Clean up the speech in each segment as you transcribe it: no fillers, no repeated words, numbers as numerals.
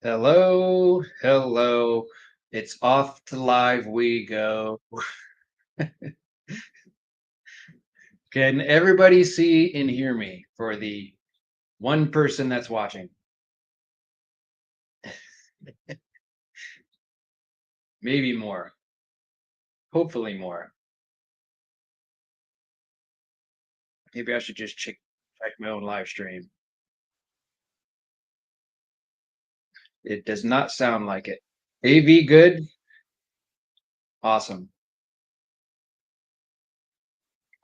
Hello, hello. It's off to live we go. Can everybody see and hear me for the one person that's watching? Maybe more. Hopefully more. Maybe I should just check my own live stream. It does not sound like it. AV good? Awesome.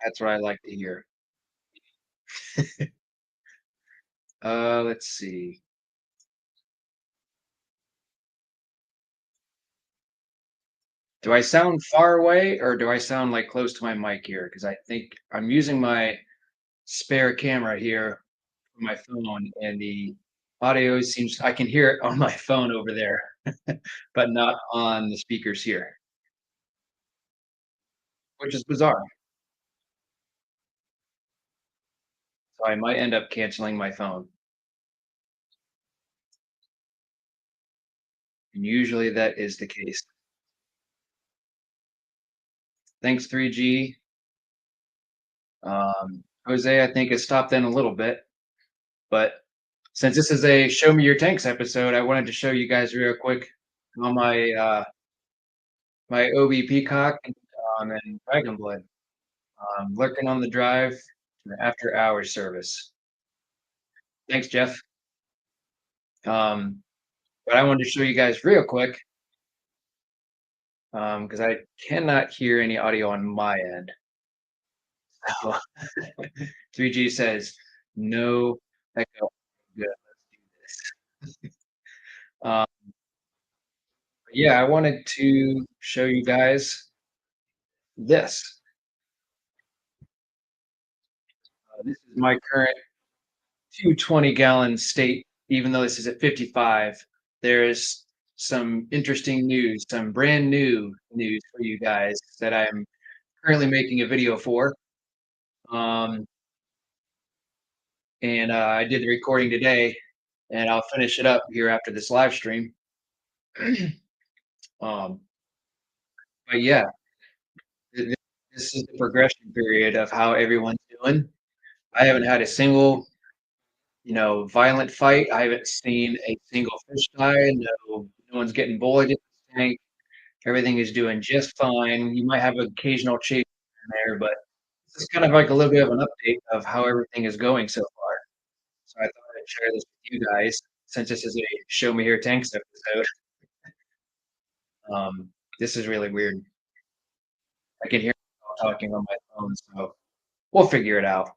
That's what I like to hear. Let's see. Do I sound far away or do I sound like close to my mic here? Because I think I'm using my spare camera here on my phone, and the audio seems I can hear it on my phone over there, but not on the speakers here, which is bizarre. So I might end up canceling my phone, and usually that is the case. Thanks, 3G. Jose, I think has stopped in a little bit, but since this is a show me your tanks episode, I wanted to show you guys real quick on my OB Peacock and Dragon Blood, lurking on the drive after hours service. Thanks, Jeff. Um, but I wanted to show you guys real quick because I cannot hear any audio on my end. So 3G says no echo. Good, let's do this. Um, yeah, I wanted to show you guys this. This is my current 220-gallon state. Even though this is at 55, there is some interesting news, some brand new news for you guys that I'm currently making a video for. Um, and I did the recording today, and I'll finish it up here after this live stream. um, but yeah, this is the progression period of how everyone's doing. I haven't had a single, violent fight. I haven't seen a single fish die. No one's getting bullied in the tank. Everything is doing just fine. You might have an occasional chase in there, but this is kind of like a little bit of an update of how everything is going so far. So I thought I'd share this with you guys since this is a show me your tanks episode. This is really weird. I can hear myself talking on my phone, so we'll figure it out.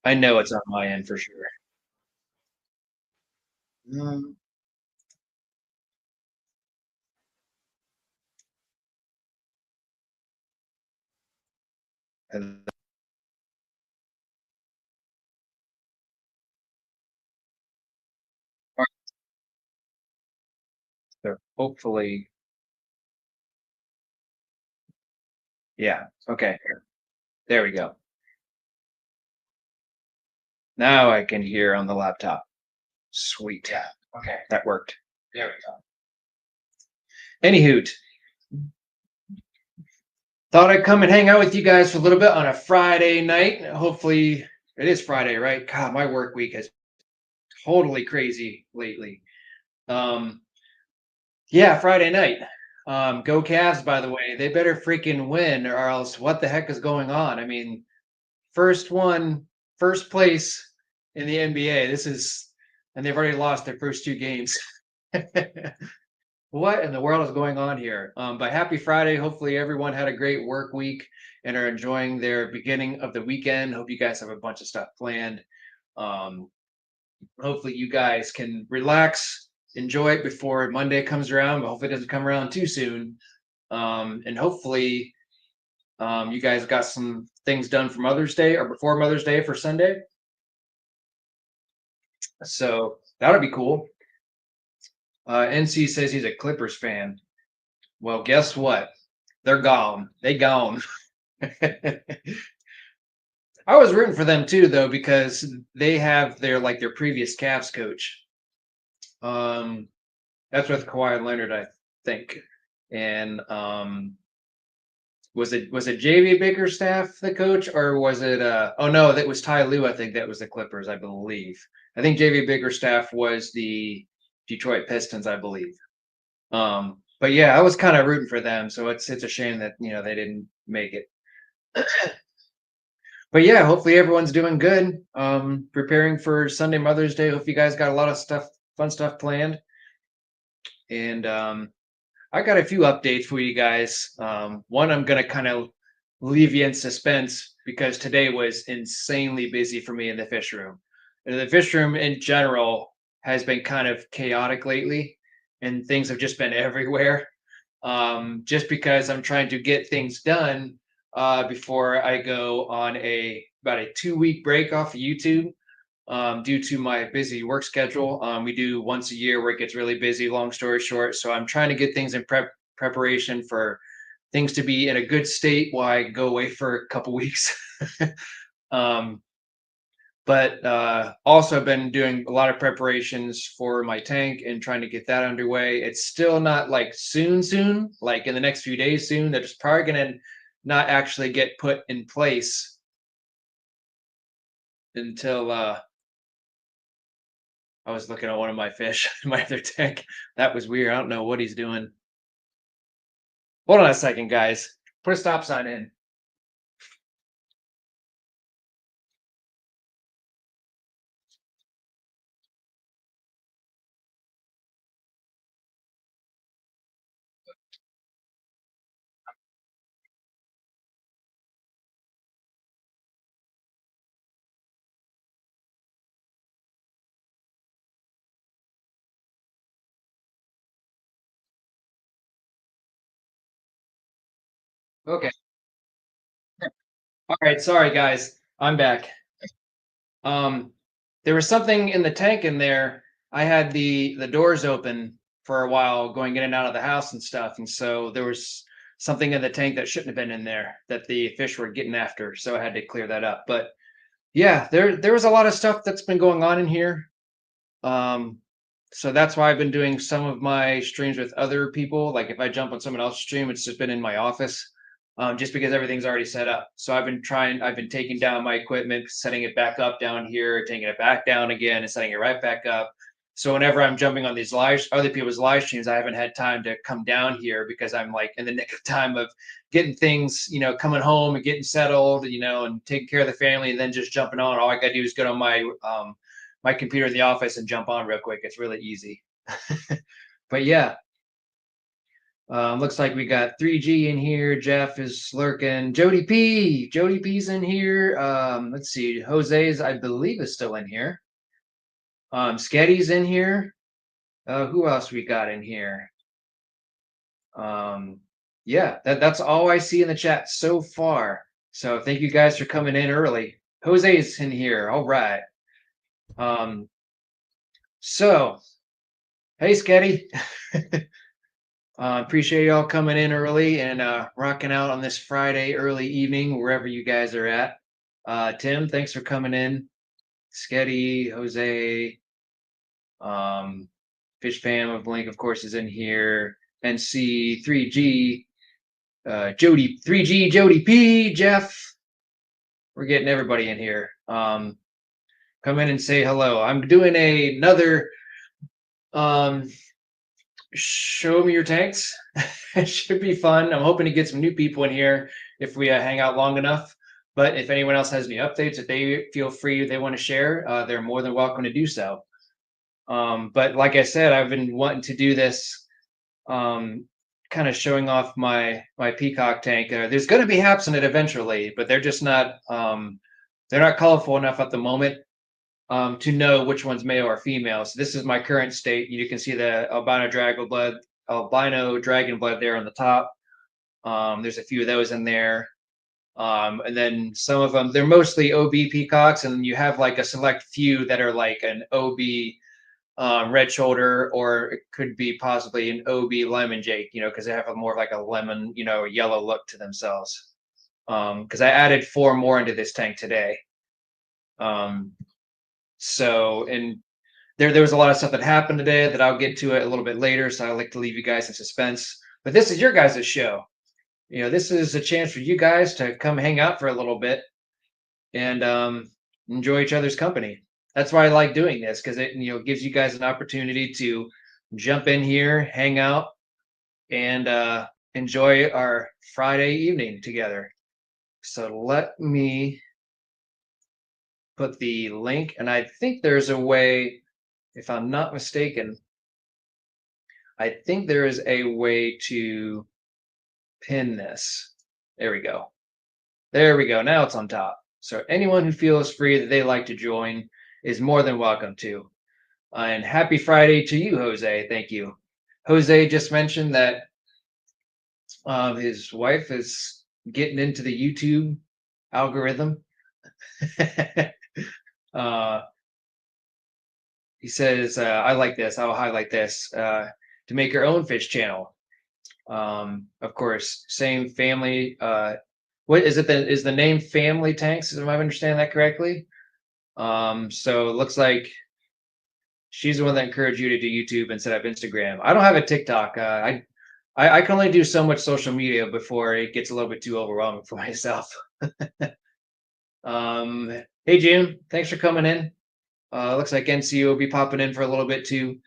I know it's on my end for sure. Um, and so hopefully, yeah. Okay, there we go. Now I can hear on the laptop. Sweet. Yeah. Okay, that worked. There we go. Anywho, thought I'd come and hang out with you guys for a little bit on a Friday night. Hopefully, it is Friday, right? God, my work week is totally crazy lately. Um, yeah, Friday night. Go Cavs, by the way. They better freaking win, or else what the heck is going on? I mean, first place in the NBA. And they've already lost their first two games. What in the world is going on here? But happy Friday. Hopefully, everyone had a great work week and are enjoying their beginning of the weekend. Hope you guys have a bunch of stuff planned. Um, Hopefully, you guys can relax, enjoy it before Monday comes around, but hopefully, it doesn't come around too soon. And hopefully, you guys got some things done for Mother's Day or before Mother's Day for Sunday. So that would be cool. NC says he's a Clippers fan. Well, guess what? They're gone. They gone. I was rooting for them too, though, because they have their previous Cavs coach. Um, that's with Kawhi Leonard, I think. And was it JV Bickerstaff the coach, or was it oh no, that was Ty Lue, I think that was the Clippers, I believe. I think JV Bickerstaff was the Detroit Pistons, I believe. But yeah, I was kind of rooting for them, so it's a shame that they didn't make it. But yeah, hopefully everyone's doing good. Preparing for Sunday Mother's Day. Hope you guys got a lot of fun stuff planned. And I got a few updates for you guys. One, I'm gonna kind of leave you in suspense because today was insanely busy for me in the fish room. And the fish room in general has been kind of chaotic lately, and things have just been everywhere. Just because I'm trying to get things done before I go on about a 2 week break off of YouTube due to my busy work schedule. We do once a year where it gets really busy, long story short. So I'm trying to get things in preparation for things to be in a good state while I go away for a couple weeks. um, but also I've been doing a lot of preparations for my tank and trying to get that underway. It's still not like soon, like in the next few days soon. They're just probably going to not actually get put in place until I was looking at one of my fish in my other tank. That was weird. I don't know what he's doing. Hold on a second, guys. Put a stop sign in. Okay. All right. Sorry, guys. I'm back. Um, there was something in the tank in there. I had the doors open for a while, going in and out of the house and stuff, and so there was something in the tank that shouldn't have been in there that the fish were getting after. So I had to clear that up. But yeah, there was a lot of stuff that's been going on in here. Um, so that's why I've been doing some of my streams with other people. Like if I jump on someone else's stream, it's just been in my office, just because everything's already set up. So I've been taking down my equipment, setting it back up down here, taking it back down again, and setting it right back up. So whenever I'm jumping on these other people's live streams, I haven't had time to come down here because I'm like in the nick of time of getting things, coming home and getting settled, and taking care of the family, and then just jumping on. All I gotta do is get on my computer in the office and jump on real quick. It's really easy. But yeah, looks like we got 3G in here. Jeff is lurking. Jody P. Jody P's in here. Let's see. Jose's, I believe, is still in here. Sketty's in here. Who else we got in here? Yeah, that's all I see in the chat so far. So thank you guys for coming in early. Jose's in here. All right. So hey, Sketty. Appreciate y'all coming in early and rocking out on this Friday early evening, wherever you guys are at. Tim, thanks for coming in. Sketty, Jose, Fish Fam of Blink, of course, is in here. NC, 3G, Jody, 3G, Jody P, Jeff. We're getting everybody in here. Come in and say hello. I'm doing another show me your tanks. It should be fun. I'm hoping to get some new people in here if we hang out long enough. But if anyone else has any updates that they feel free they want to share, they're more than welcome to do so. But like I said, I've been wanting to do this, kind of showing off my peacock tank. There's going to be haps in it eventually, but they're just not they're not colorful enough at the moment to know which one's male or female. So this is my current state. You can see the albino dragon blood there on the top. There's a few of those in there. And then some of them, they're mostly OB peacocks, and you have like a select few that are like an OB red shoulder, or it could be possibly an OB lemon jake, because they have a more of like a lemon, yellow look to themselves. because I added 4 more into this tank today. So, and there was a lot of stuff that happened today that I'll get to it a little bit later. So I like to leave you guys in suspense. But this is your guys' show. This is a chance for you guys to come hang out for a little bit and enjoy each other's company. That's why I like doing this, because it gives you guys an opportunity to jump in here, hang out, and enjoy our Friday evening together. So let me put the link, and I think there's a way, if I'm not mistaken, I think there is a way to pin this. There we go. There we go. Now it's on top. So anyone who feels free that they like to join is more than welcome to. And happy Friday to you, Jose. Thank you. Jose just mentioned that his wife is getting into the YouTube algorithm. He says, I like this. I'll highlight this to make your own fish channel. Of course, same family. What is it? Is the name Family Tanks? Am I understanding that correctly? So it looks like she's the one that encouraged you to do YouTube instead of Instagram. I don't have a TikTok. I can only do so much social media before it gets a little bit too overwhelming for myself. Hey June, thanks for coming in. Looks like NC will be popping in for a little bit too.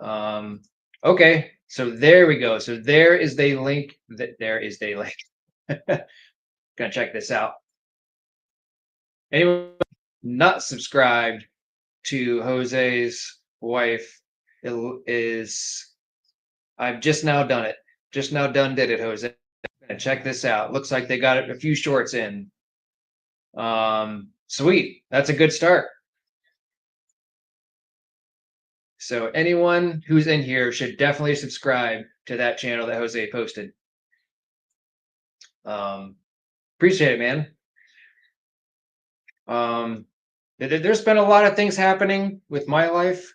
Okay, so there we go. So there is the link. There is the link. Gonna check this out. Anyone not subscribed to Jose's wife is, I've just now done it. Just now did it, Jose. And check this out. Looks like they got a few shorts in. Sweet. That's a good start. So anyone who's in here should definitely subscribe to that channel that Jose posted. Appreciate it, man. There's been a lot of things happening with my life.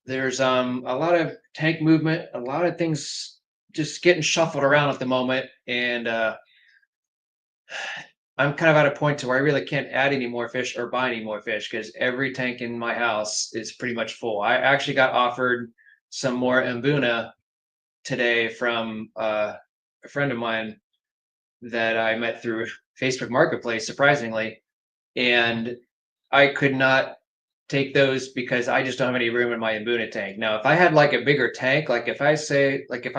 There's a lot of tank movement, a lot of things just getting shuffled around at the moment, and I'm kind of at a point to where I really can't add any more fish or buy any more fish because every tank in my house is pretty much full. I actually got offered some more Ambuna today from a friend of mine that I met through Facebook Marketplace, surprisingly, and I could not take those because I just don't have any room in my Ambuna tank. Now, if I had like a bigger tank, like if I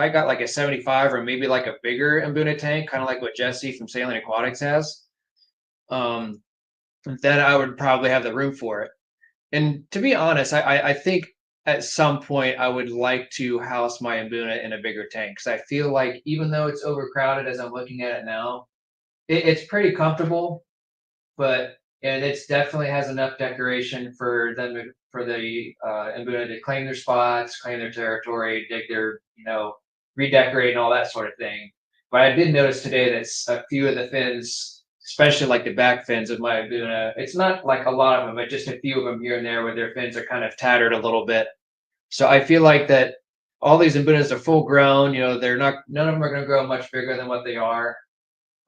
got like a 75 or maybe like a bigger Ambuna tank, kind of like what Jesse from Sailing Aquatics has, then I would probably have the room for it. And to be honest, I think at some point I would like to house my Ambuna in a bigger tank because I feel like even though it's overcrowded as I'm looking at it now, it's pretty comfortable, but and it's definitely has enough decoration for them for the Ambuna to claim their spots, claim their territory, dig their redecorate and all that sort of thing. But I did notice today that a few of the fins, especially like the back fins of my Ambuna, it's not like a lot of them, but just a few of them here and there where their fins are kind of tattered a little bit. So I feel like that all these Ambunas are full grown. They're not. None of them are going to grow much bigger than what they are.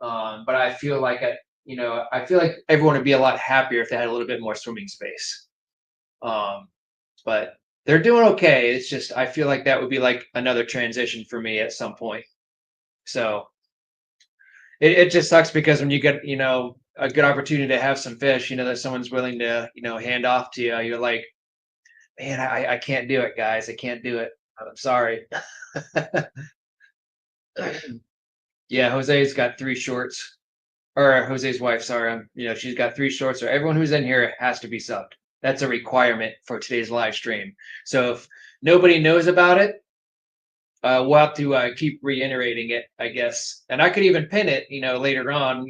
But I feel like I feel like everyone would be a lot happier if they had a little bit more swimming space. But they're doing okay. It's just I feel like that would be like another transition for me at some point. So it just sucks because when you get a good opportunity to have some fish, that someone's willing to hand off to you, you're like, man, I can't do it, guys. I can't do it. I'm sorry. Yeah, Jose's got 3 shorts. Or Jose's wife, sorry, she's got 3 shorts. So everyone who's in here has to be subbed. That's a requirement for today's live stream. So if nobody knows about it, we'll have to keep reiterating it, I guess. And I could even pin it, later on,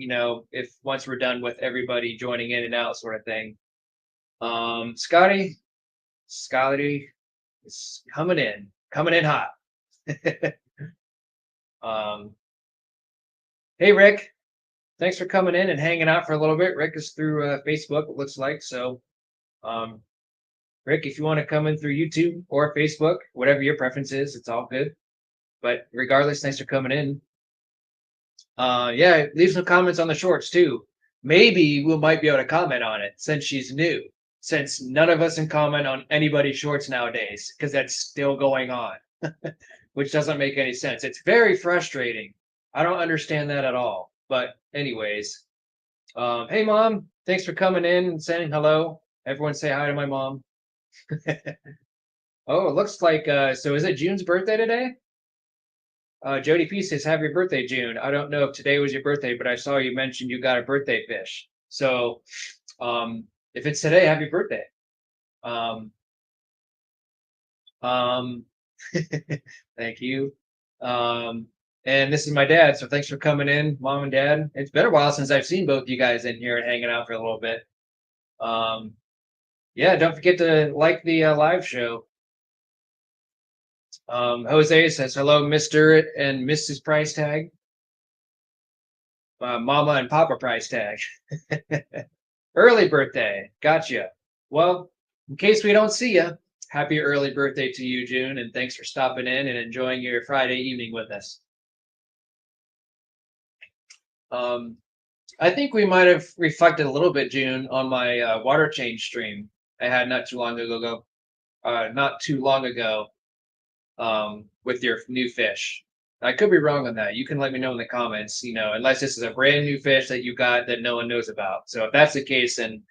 if once we're done with everybody joining in and out, sort of thing. Scotty is coming in hot. Hey Rick. Thanks for coming in and hanging out for a little bit. Rick is through Facebook, it looks like. So, Rick, if you want to come in through YouTube or Facebook, whatever your preference is, it's all good. But regardless, thanks for coming in. Yeah, leave some comments on the shorts too. Maybe we might be able to comment on it since she's new. Since none of us can comment on anybody's shorts nowadays, because that's still going on, which doesn't make any sense. It's very frustrating. I don't understand that at all. But anyways, hey mom, thanks for coming in and saying hello. Everyone say hi to my mom. Oh, it looks like so is it June's birthday today? Jody P says, "Happy birthday, June." I don't know if today was your birthday, but I saw you mentioned you got a birthday fish. So, if it's today, happy birthday. Um, um, thank you. Um, and this is my dad. So thanks for coming in, mom and dad. It's been a while since I've seen both you guys in here and hanging out for a little bit. Um, yeah, don't forget to like the live show. Jose says, "Hello, Mr. and Mrs. Price Tag, Mama and Papa Price Tag." Early birthday. Gotcha. Well, in case we don't see you, happy early birthday to you, June, and thanks for stopping in and enjoying your Friday evening with us. Um, I think we might have reflected a little bit, June, on my water change stream I had not too long ago, with your new fish. I could be wrong on that. You can let me know in the comments, unless this is a brand new fish that you got that no one knows about. So if that's the case, then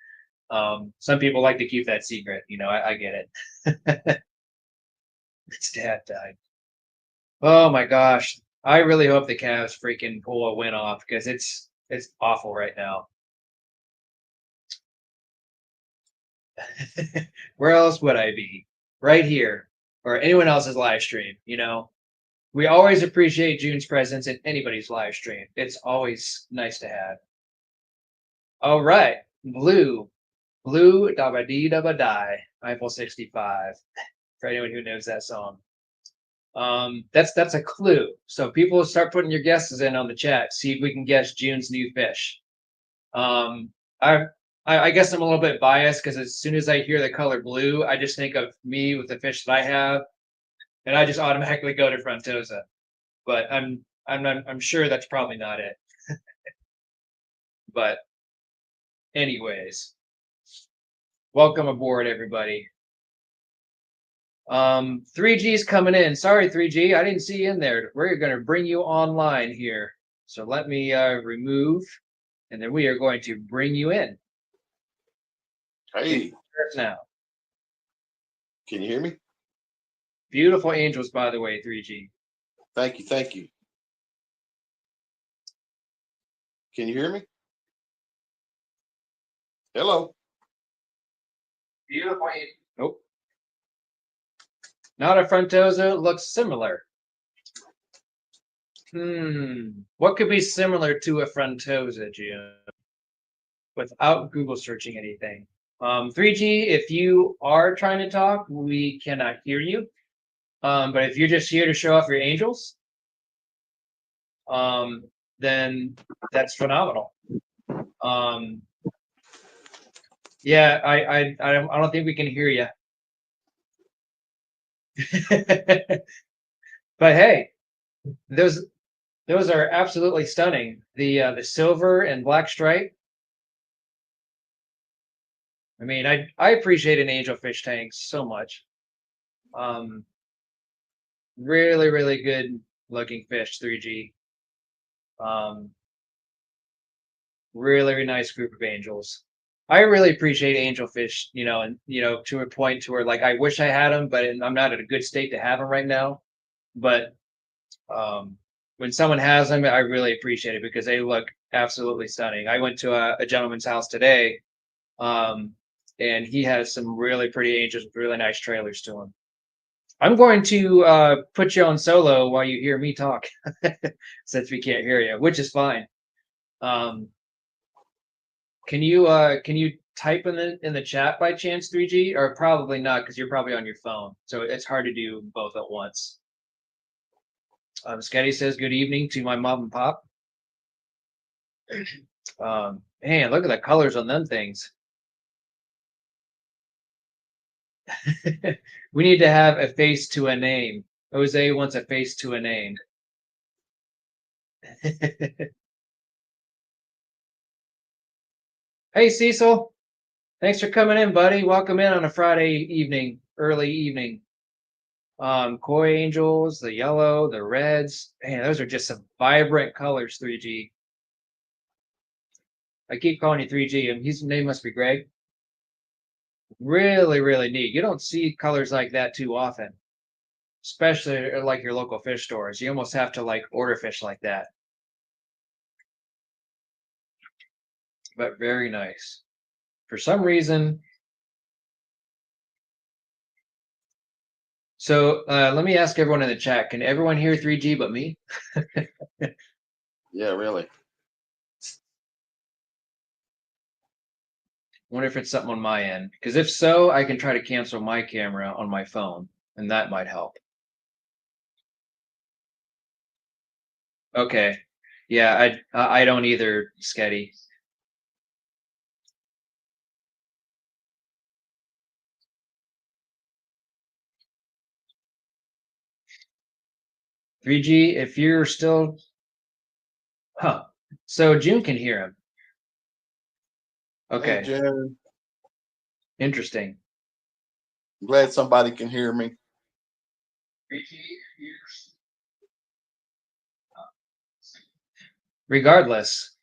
some people like to keep that secret. I get it. Its dad died. Oh my gosh. I really hope the Cavs freaking pull a win off because it's awful right now. Where else would I be? Right here or anyone else's live stream, We always appreciate June's presence in anybody's live stream. It's always nice to have. All right. Blue. Blue dabba dee dabba die. Eiffel 65. For anyone who knows that song. That's a clue. So people start putting your guesses in on the chat. See if we can guess June's new fish. Um, I I guess I'm a little bit biased because as soon as I hear the color blue, I just think of me with the fish that I have, and I just automatically go to Frontosa. But I'm sure that's probably not it. But anyways, welcome aboard, everybody. 3G's coming in. Sorry, 3G, I didn't see you in there. We're going to bring you online here. So let me remove, and then we are going to bring you in. Hey. Now. Can you hear me? Beautiful angels, by the way, 3G. Thank you. Thank you. Can you hear me? Hello. Beautiful angels. Nope. Not a Frontosa. Looks similar. What could be similar to a Frontosa, June? Without Google searching anything. 3G, if you are trying to talk, we cannot hear you. But if you're just here to show off your angels, then that's phenomenal. Yeah, I don't think we can hear you. But hey, those are absolutely stunning. The silver and black stripe. I mean, I appreciate an angelfish tank so much. Really, really good looking fish, 3G. Really, really nice group of angels. I really appreciate angelfish, and to a point to where like I wish I had them, but I'm not in a good state to have them right now. But when someone has them, I really appreciate it because they look absolutely stunning. I went to a gentleman's house today, and he has some really pretty angels with really nice trailers to them. I'm going to put you on solo while you hear me talk, since we can't hear you, which is fine. Can you type in the chat by chance, 3G, or probably not because you're probably on your phone, so it's hard to do both at once. Sketty says good evening to my mom and pop. Man, look at the colors on them things. We need to have a face to a name. Jose wants a face to a name. Hey, Cecil. Thanks for coming in, buddy. Welcome in on a Friday evening, early evening. Koi angels, the yellow, the reds. Man, those are just some vibrant colors, 3G. I keep calling you 3G, and his name must be Greg. Really, really neat. You don't see colors like that too often, especially like your local fish stores. You almost have to like order fish like that. But very nice. For some reason, so let me ask everyone in the chat, can everyone hear 3G but me? Yeah, really. Wonder if it's something on my end. Because if so, I can try to cancel my camera on my phone, and that might help. Okay. Yeah, I don't either, Sketty. Three G, if you're still, huh? So June can hear him. Hey, Okay, Jen. interesting. I'm glad somebody can hear me. Regardless,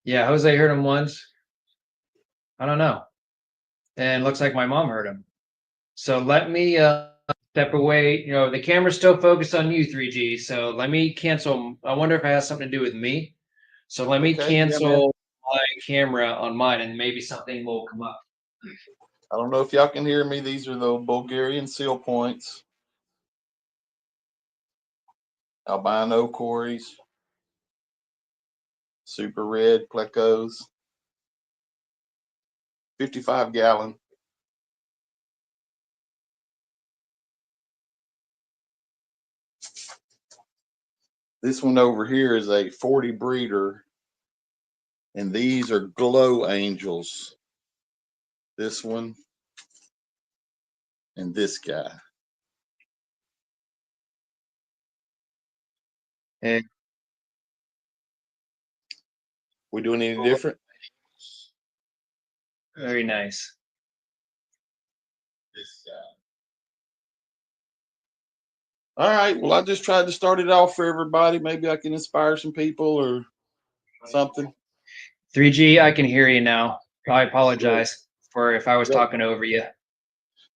yeah, Jose heard him once. I don't know, and looks like my mom heard him. So let me step away. You know, the camera's still focused on you, 3G. So let me cancel. I wonder if it has something to do with me. So let me Okay, yeah, man. cancel my camera on mine, and maybe something will come up. I don't know if y'all can hear me. These are the Bulgarian seal points. Albino cories. Super red Plecos. 55-gallon. This one over here is a 40 breeder. And these are glow angels. This one and this guy. And We doing any different? very nice. This guy. All right. Well, I just tried to start it off for everybody. Maybe I can inspire some people or something. 3G, I can hear you now. I apologize for if I was Yep. talking over you.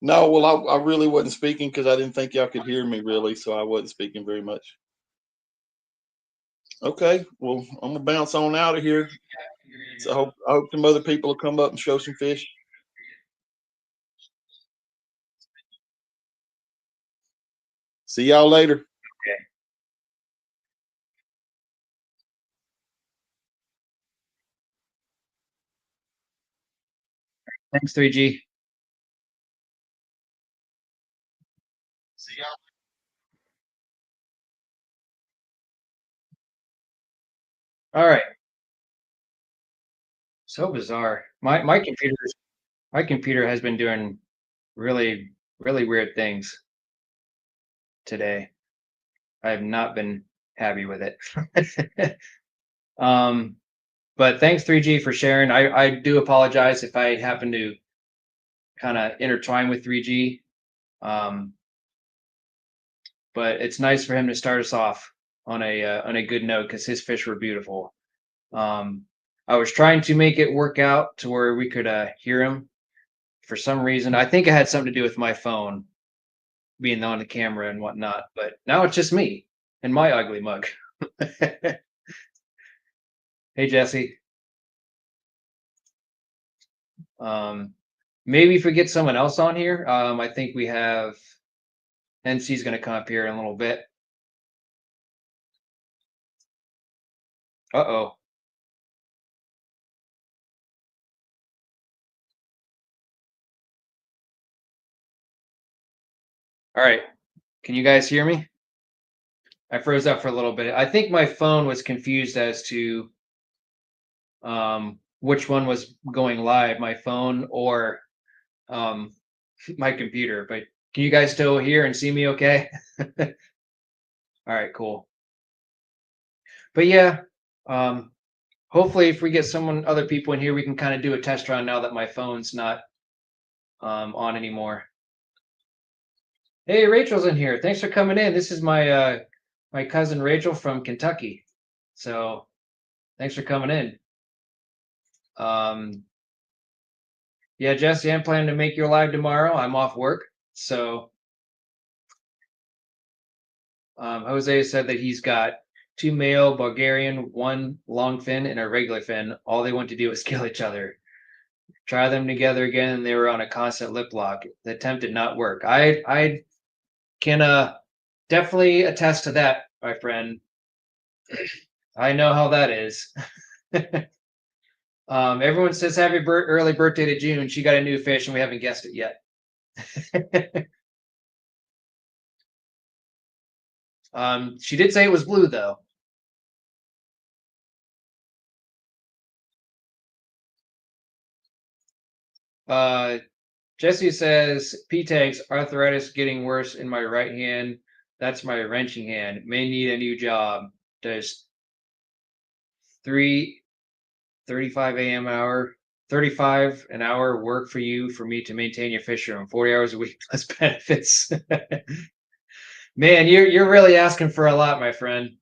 No, well, I really wasn't speaking because I didn't think y'all could hear me really, so I wasn't speaking very much. Okay, well, I'm gonna bounce on out of here. So I hope some other people will come up and show some fish. See y'all later. Okay. Thanks, 3G. See y'all. All right. So bizarre. My computer has been doing really, really weird things today. I have not been happy with it. But thanks 3G for sharing. I do apologize if I happen to kind of intertwine with 3G. But it's nice for him to start us off on a good note because his fish were beautiful. I was trying to make it work out to where we could hear him. For some reason, I think it had something to do with my phone being on the camera and whatnot. But now it's just me and my ugly mug. Hey Jesse. Maybe if we get someone else on here, I think we have NC's going to come up here in a little bit. Uh-oh. All right. Can you guys hear me? I froze up for a little bit. I think my phone was confused as to which one was going live, my phone or my computer. But can you guys still hear and see me okay? All right, cool. But yeah, hopefully if we get other people in here, we can kind of do a test run now that my phone's not on anymore. Hey, Rachel's in here. Thanks for coming in. This is my my cousin Rachel from Kentucky. So thanks for coming in. Yeah, Jesse, I'm planning to make you live tomorrow. I'm off work. So Jose said that he's got 2 male Bulgarian, 1 long fin, and a regular fin. All they want to do is kill each other. Try them together again, and they were on a constant lip lock. The attempt did not work. I can definitely attest to that, my friend. I know how that is. Everyone says happy early birthday to June. She got a new fish, and we haven't guessed it yet. She did say it was blue, though. Jesse says P-tags arthritis getting worse in my right hand. That's my wrenching hand. May need a new job. Does 35 a.m. hour 35 an hour work for you for me to maintain your fish room 40 hours a week plus benefits? Man, you're really asking for a lot, my friend.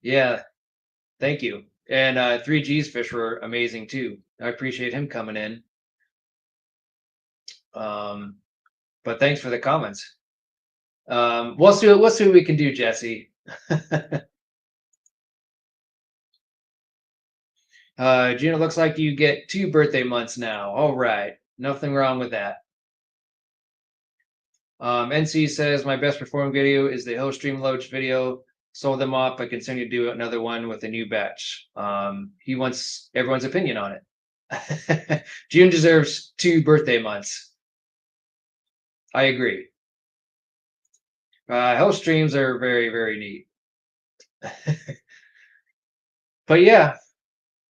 Yeah, thank you. And 3G's fish were amazing too. I appreciate him coming in. But thanks for the comments. We'll see what we can do, Jesse. Gina, looks like you get 2 birthday months now. All right, nothing wrong with that. NC says my best performing video is the Hillstream Loach video. Sold them off, but continue to do another one with a new batch. He wants everyone's opinion on it. June deserves 2 birthday months. I agree. Hillstreams are very, very neat. But yeah,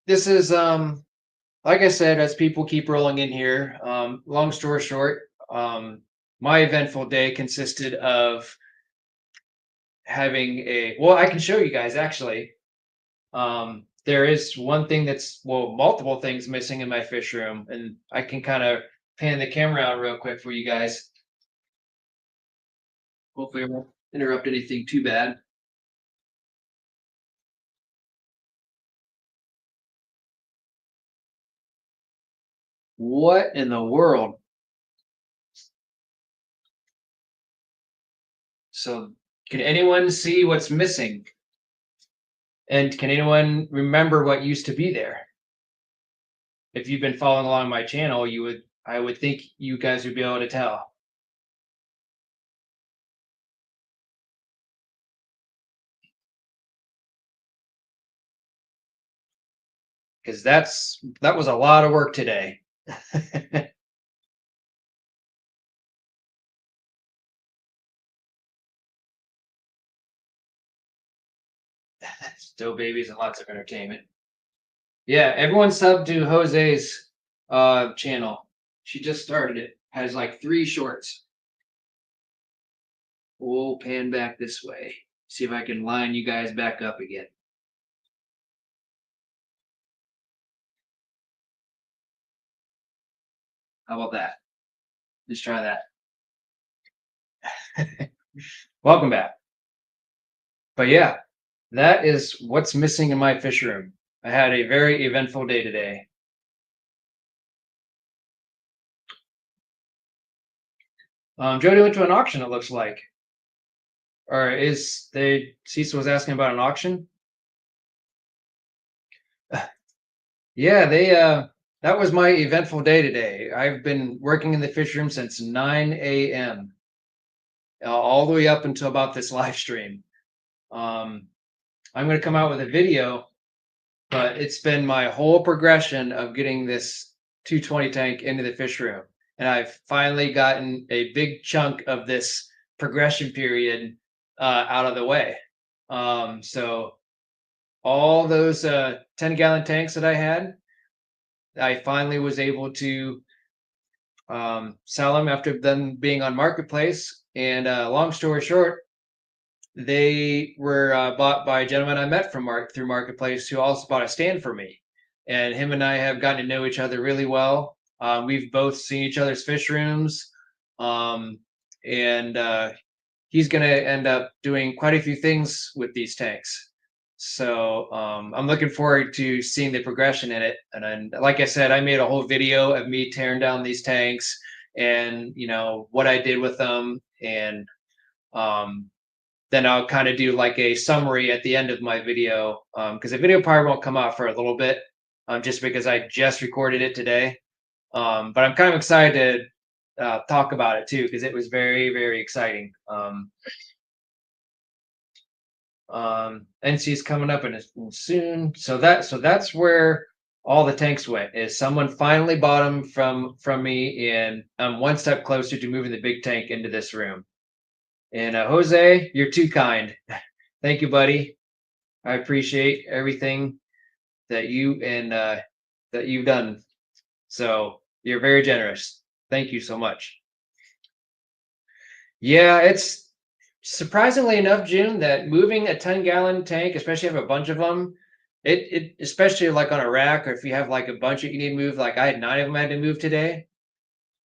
this is like I said, as people keep rolling in here. Long story short, my eventful day consisted of having I can show you guys actually. There is one thing multiple things missing in my fish room, and I can kind of pan the camera out real quick for you guys. Hopefully I won't interrupt anything too bad. What in the world? So can anyone see what's missing? And can anyone remember what used to be there? If you've been following along my channel, I would think you guys would be able to tell. Because that was a lot of work today. Still babies and lots of entertainment. Yeah, everyone sub to Jose's channel. She just started it. Has like 3 shorts. We'll pan back this way. See if I can line you guys back up again. How about that? Let's try that. Welcome back. But yeah, that is what's missing in my fish room. I had a very eventful day today. Jody went to an auction, it looks like. Or Cecil was asking about an auction? Yeah, that was my eventful day today. I've been working in the fish room since 9 a.m. All the way up until about this live stream. I'm going to come out with a video, but it's been my whole progression of getting this 220 tank into the fish room. And I've finally gotten a big chunk of this progression period out of the way. So all those 10-gallon tanks that I had, I finally was able to sell them after them being on marketplace. And long story short, they were bought by a gentleman I met from through Marketplace who also bought a stand for me. And him and I have gotten to know each other really well. We've both seen each other's fish rooms. Um, and he's going to end up doing quite a few things with these tanks. So I'm looking forward to seeing the progression in it. And then, like I said, I made a whole video of me tearing down these tanks and what I did with them, and um, then I'll kind of do like a summary at the end of my video, because the video probably won't come out for a little bit, just because I just recorded it today. But I'm kind of excited to talk about it too, because it was very, very exciting. NC's coming up in soon, so that's where all the tanks went. Is someone finally bought them from me, and I'm one step closer to moving the big tank into this room. And Jose, you're too kind. Thank you, buddy. I appreciate everything that you've done. So you're very generous. Thank you so much. Yeah, it's surprisingly enough, June, that moving a 10-gallon tank, especially if you have a bunch of them, it especially like on a rack, or if you have like a bunch that you need to move, like I had 9 of them I had to move today.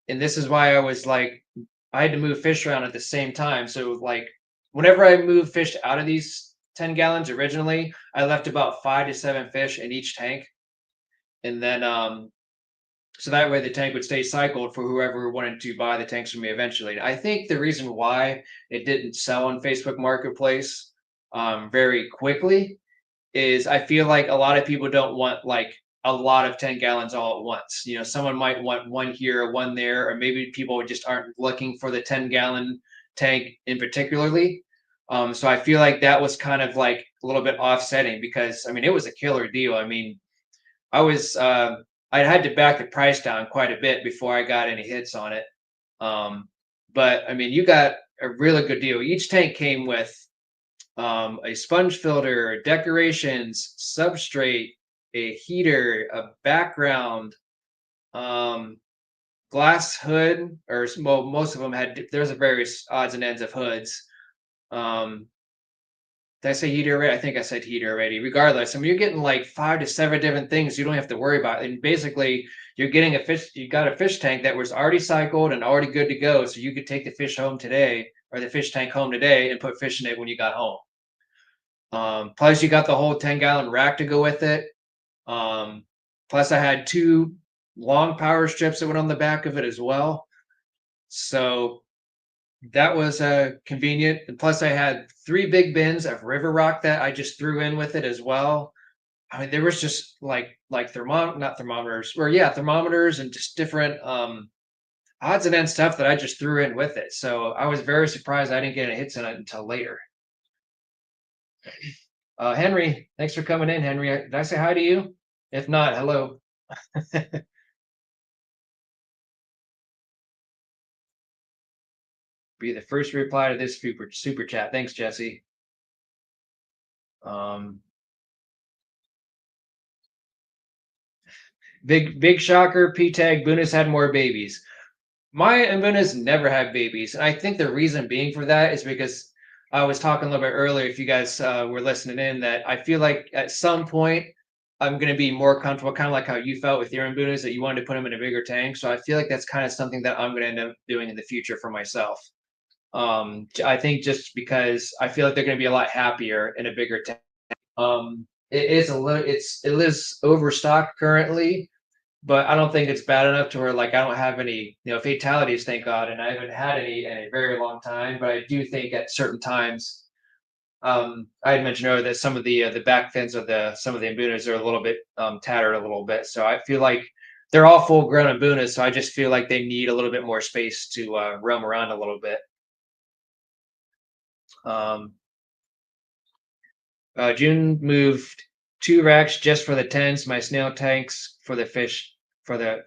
And this is why I was like, I had to move fish around at the same time. So like whenever I moved fish out of these 10 gallons originally, I left about 5 to 7 fish in each tank. And then so that way the tank would stay cycled for whoever wanted to buy the tanks from me eventually. I think the reason why it didn't sell on Facebook Marketplace very quickly is I feel like a lot of people don't want like a lot of 10 gallons all at once. Someone might want one here, one there, or maybe people just aren't looking for the 10-gallon tank in particularly. So I feel like that was kind of like a little bit offsetting, because I mean it was a killer deal. I mean, I had to back the price down quite a bit before I got any hits on it. But I mean, you got a really good deal. Each tank came with a sponge filter, decorations, substrate, a heater, a background, um, glass hood, or well, most of them had. There's a various odds and ends of hoods. Um, did I say heater already? I think I said heater already. Regardless, I mean, you're getting like 5 to 7 different things you don't have to worry about. And basically, you're getting a fish. You got a fish tank that was already cycled and already good to go, so you could take the fish home today, or the fish tank home today, and put fish in it when you got home. Plus, you got the whole 10-gallon rack to go with it. Plus, I had 2 long power strips that went on the back of it as well. So that was convenient. And plus, I had 3 big bins of river rock that I just threw in with it as well. I mean, there was just like not thermometers, or yeah, thermometers, and just different odds and ends stuff that I just threw in with it. So I was very surprised I didn't get any hits in it until later. Henry, thanks for coming in, Henry. Did I say hi to you? If not, hello. Be the first to reply to this super chat. Thanks, Jesse. Big shocker. P-Tag Bunas had more babies. My Ambunas never had babies. And I think the reason being for that is because I was talking a little bit earlier, if you guys were listening in, that I feel like at some point I'm going to be more comfortable, kind of like how you felt with your Ambunas, that you wanted to put them in a bigger tank. So I feel like that's kind of something that I'm going to end up doing in the future for myself. I think just because I feel like they're going to be a lot happier in a bigger tank. It is a little, it is overstocked currently, but I don't think it's bad enough to where like I don't have any fatalities, thank God, and I haven't had any in a very long time. But I do think at certain times, I had mentioned earlier that some of the back fins of some of the Ambunas are a little bit tattered a little bit. So I feel like they're all full grown Ambunas, so I just feel like they need a little bit more space to roam around a little bit. June moved 2 racks just for the tents, my snail tanks for the fish, for the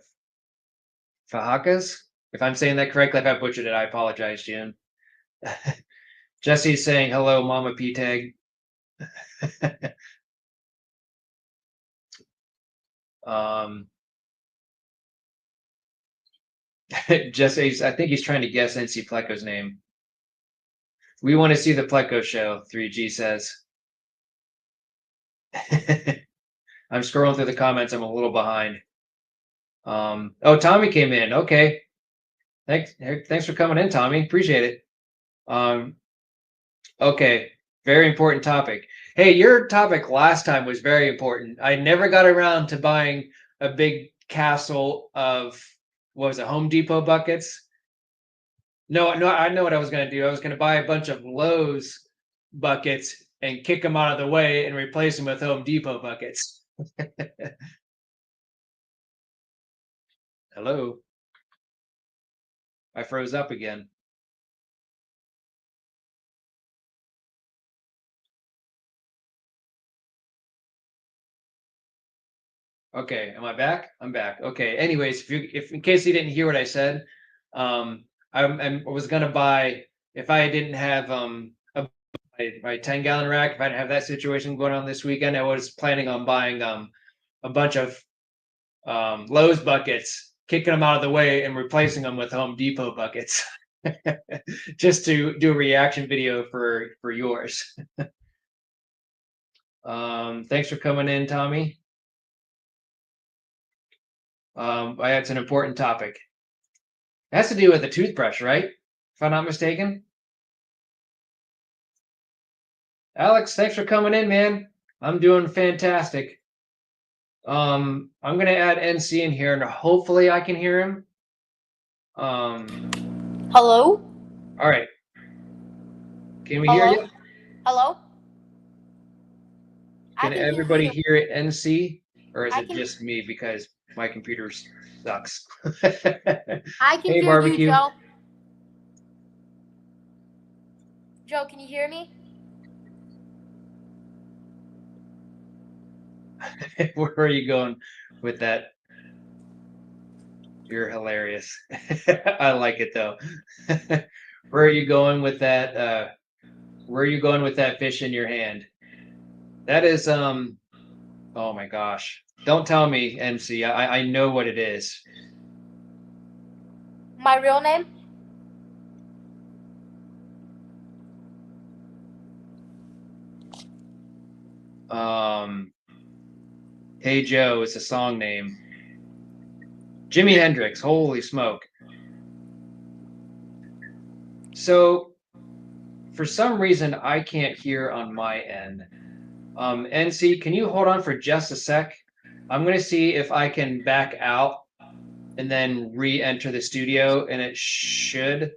fajakas. If I'm saying that correctly, if I butchered it, I apologize, June. Jesse's saying hello, Mama P-Tag. Jesse, I think he's trying to guess NC Pleco's name. We want to see the Pleco show, 3G says. I'm scrolling through the comments. I'm a little behind. Oh, Tommy came in. Okay. Thanks for coming in, Tommy. Appreciate it. Okay. Very important topic. Hey, your topic last time was very important. I never got around to buying a big castle of, what was it, Home Depot buckets? No, I know what I was going to do. I was going to buy a bunch of Lowe's buckets and kick them out of the way and replace them with Home Depot buckets. Hello. I froze up again. Okay, am I back? I'm back. Okay. Anyways, if in case you didn't hear what I said, I was gonna buy, if I didn't have my 10-gallon rack, if I didn't have that situation going on this weekend, I was planning on buying a bunch of Lowe's buckets, kicking them out of the way and replacing them with Home Depot buckets. Just to do a reaction video for yours. Thanks for coming in, Tommy. It's an important topic. It has to do with the toothbrush, right? If I'm not mistaken. Alex, thanks for coming in, man. I'm doing fantastic. I'm gonna add NC in here, and hopefully I can hear him. Hello? All right. Can we hear you? Hello? Can everybody hear it, NC? Or is it just me because my computer sucks? I can Hey, hear Barbecue. you, Joe. Joe, can you hear me? Where are you going with that? You're hilarious. I like it though. Where are you going with that? Where are you going with that fish in your hand? That is oh my gosh. Don't tell me, MC. I know what it is. My real name? Hey Joe, it's a song name. Jimi Hendrix, holy smoke. So for some reason I can't hear on my end. NC, can you hold on for just a sec? I'm gonna see if I can back out and then re-enter the studio, and it should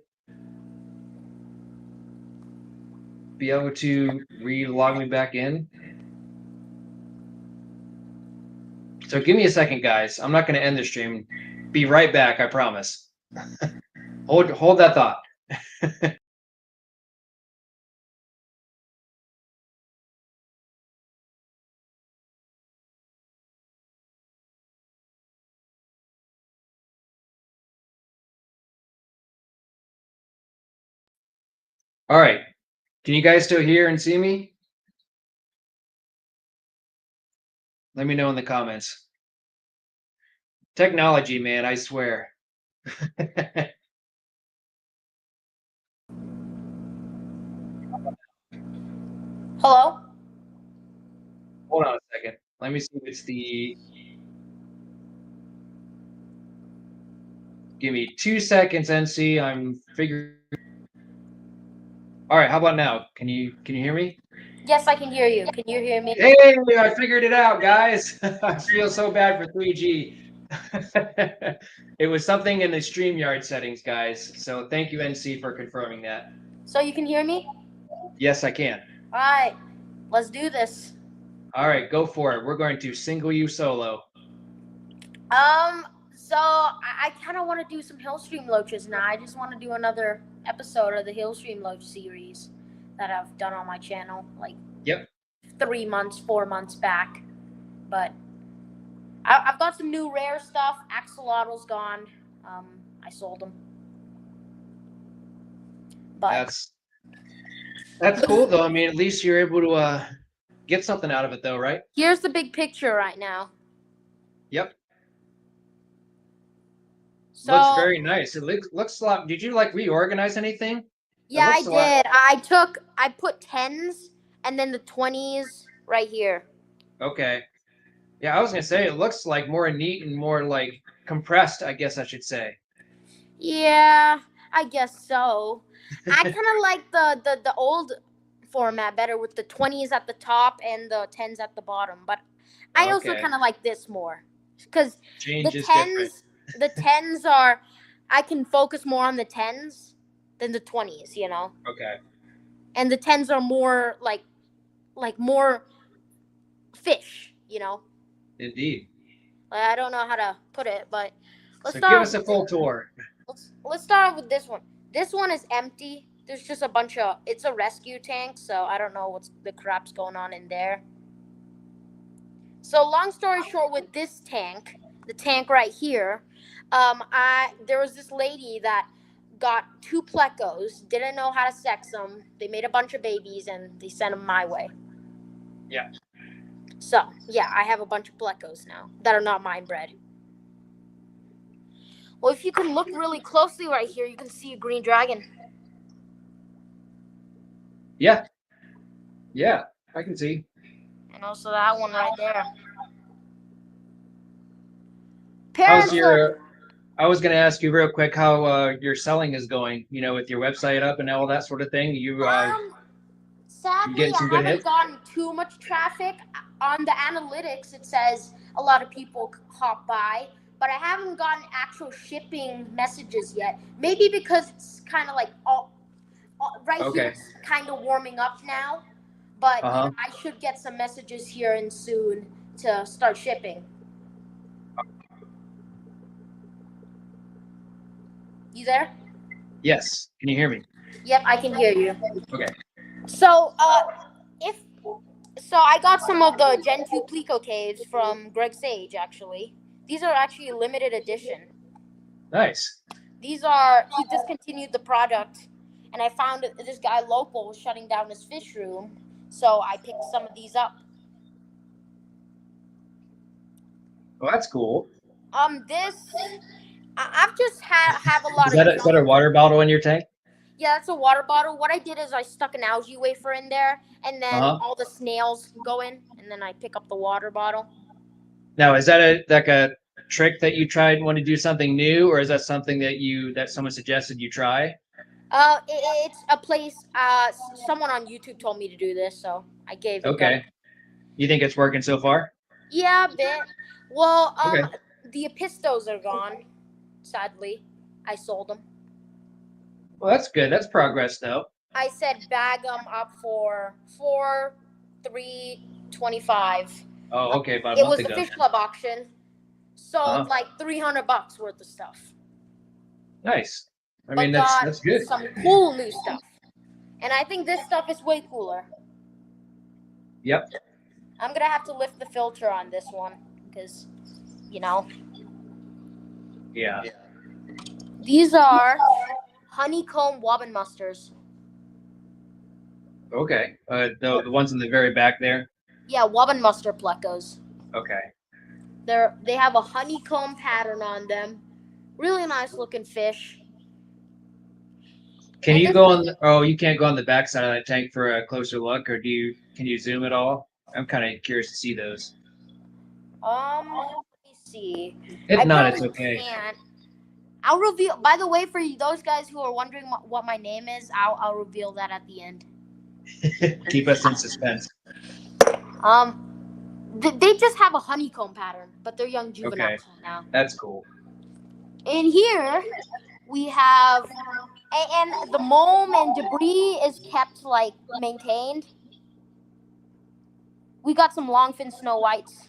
be able to re-log me back in. So give me a second, guys. I'm not going to end the stream. Be right back, I promise. Hold that thought. All right. Can you guys still hear and see me? Let me know in the comments. Technology, man, I swear. Hello? Hold on a second. Let me see if it's the... Give me 2 seconds, NC. I'm figuring... All right, how about now? Can you hear me? Yes, I can hear you. Can you hear me? Hey, I figured it out, guys. I feel so bad for 3G. It was something in the StreamYard settings, guys. So thank you, NC, for confirming that. So you can hear me? Yes, I can. All right. Let's do this. All right, go for it. We're going to single you solo. So I kind of want to do some Hillstream Loaches now. I just want to do another episode of the Hillstream Loach series that I've done on my channel, like 3 months, 4 months back. But I've got some new rare stuff. Axolotl's gone. I sold them. But that's cool though. I mean, at least you're able to get something out of it though, right? Here's the big picture right now. Yep. So, looks very nice. It looks a lot. Did you like reorganize anything? Yeah, I looks a lot. did. I put 10s and then the 20s right here. Okay. Yeah, I was gonna say it looks like more neat and more like compressed, I guess I should say. Yeah, I guess so. I kind of like the old format better with the 20s at the top and the 10s at the bottom, but I also Okay. kind of like this more because the Change is different. 10s the 10s are I can focus more on the 10s than the 20s, you know. Okay. And the 10s are more like more fish, you know. Indeed. I don't know how to put it, but let's So give start us off a with full tour. let's start off with this one. This one is empty. There's just a bunch of it's a rescue tank, so I don't know what's the crap's going on in there. So long story short, with this tank, the tank right here, there was this lady that got 2 plecos, didn't know how to sex them. They made a bunch of babies and they sent them my way. Yeah. So yeah, I have a bunch of plecos now that are not mine bred. Well, if you can look really closely right here, you can see a green dragon. Yeah. Yeah. I can see. And also that one right there. How's Parents are your I was gonna ask you real quick how your selling is going, with your website up and all that sort of thing. You sadly getting I some good haven't hits? gotten too much traffic. On the analytics it says a lot of people hop by, but I haven't gotten actual shipping messages yet. Maybe because it's kind of like right here Okay. it's kind of warming up now, but Uh-huh. I should get some messages here and soon to start shipping. You there? Yes. Can you hear me? Yep, I can hear you. Okay. So, if so, I got some of the Gen 2 Pleco caves from Greg Sage. Actually, these are actually limited edition. Nice. He discontinued the product, and I found this guy local was shutting down his fish room, so I picked some of these up. Well, that's cool. I've just have a lot Is of that a junk. water bottle in your tank? Yeah, that's a water bottle. What I did is I stuck an algae wafer in there, and then Uh-huh. all the snails go in, and then I pick up the water bottle. Now, is that a trick that you tried and want to do something new, or is that something that someone suggested you try? It's a place. Someone on YouTube told me to do this, so I gave it. Okay. You think it's working so far? Yeah, a bit. Well, Okay. the Epistos are gone. Sadly, I sold them. Well, that's good. That's progress, though. I said bag them up for 325. Oh, okay. About a It month was the ago. fish club auction. Sold Uh-huh. like $300 worth of stuff. Nice. I But mean, got that's good. some cool new stuff. And I think this stuff is way cooler. Yep. I'm gonna have to lift the filter on this one because, Yeah. these are honeycomb Wobbin Musters. Okay. The ones in the very back there. Yeah, Wobbin Muster plecos. Okay. They have a honeycomb pattern on them. Really nice looking fish. Can And you this go was, on? Oh, you can't go on the back side of that tank for a closer look, or Can you zoom at all? I'm kind of curious to see those. let me see. If I not, it's probably okay. can't. I'll reveal. By the way, for those guys who are wondering what my name is, I'll reveal that at the end. Keep us in suspense. They just have a honeycomb pattern, but they're young juveniles Okay. right now. That's cool. In here, we have, and the mold and debris is kept like maintained. We got some longfin snow whites.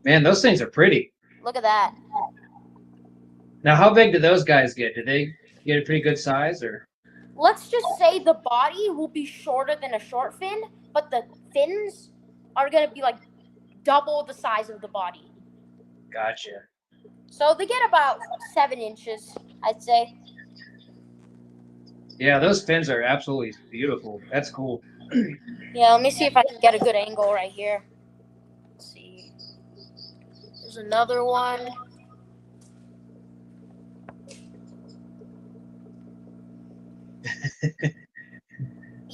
Man, those things are pretty. Look at that. Now, how big do those guys get? Do they get a pretty good size, or? Let's just say the body will be shorter than a short fin, but the fins are gonna be like double the size of the body. Gotcha. So they get about 7 inches, I'd say. Yeah, those fins are absolutely beautiful. That's cool. Yeah, let me see if I can get a good angle right here. Let's see. There's another one.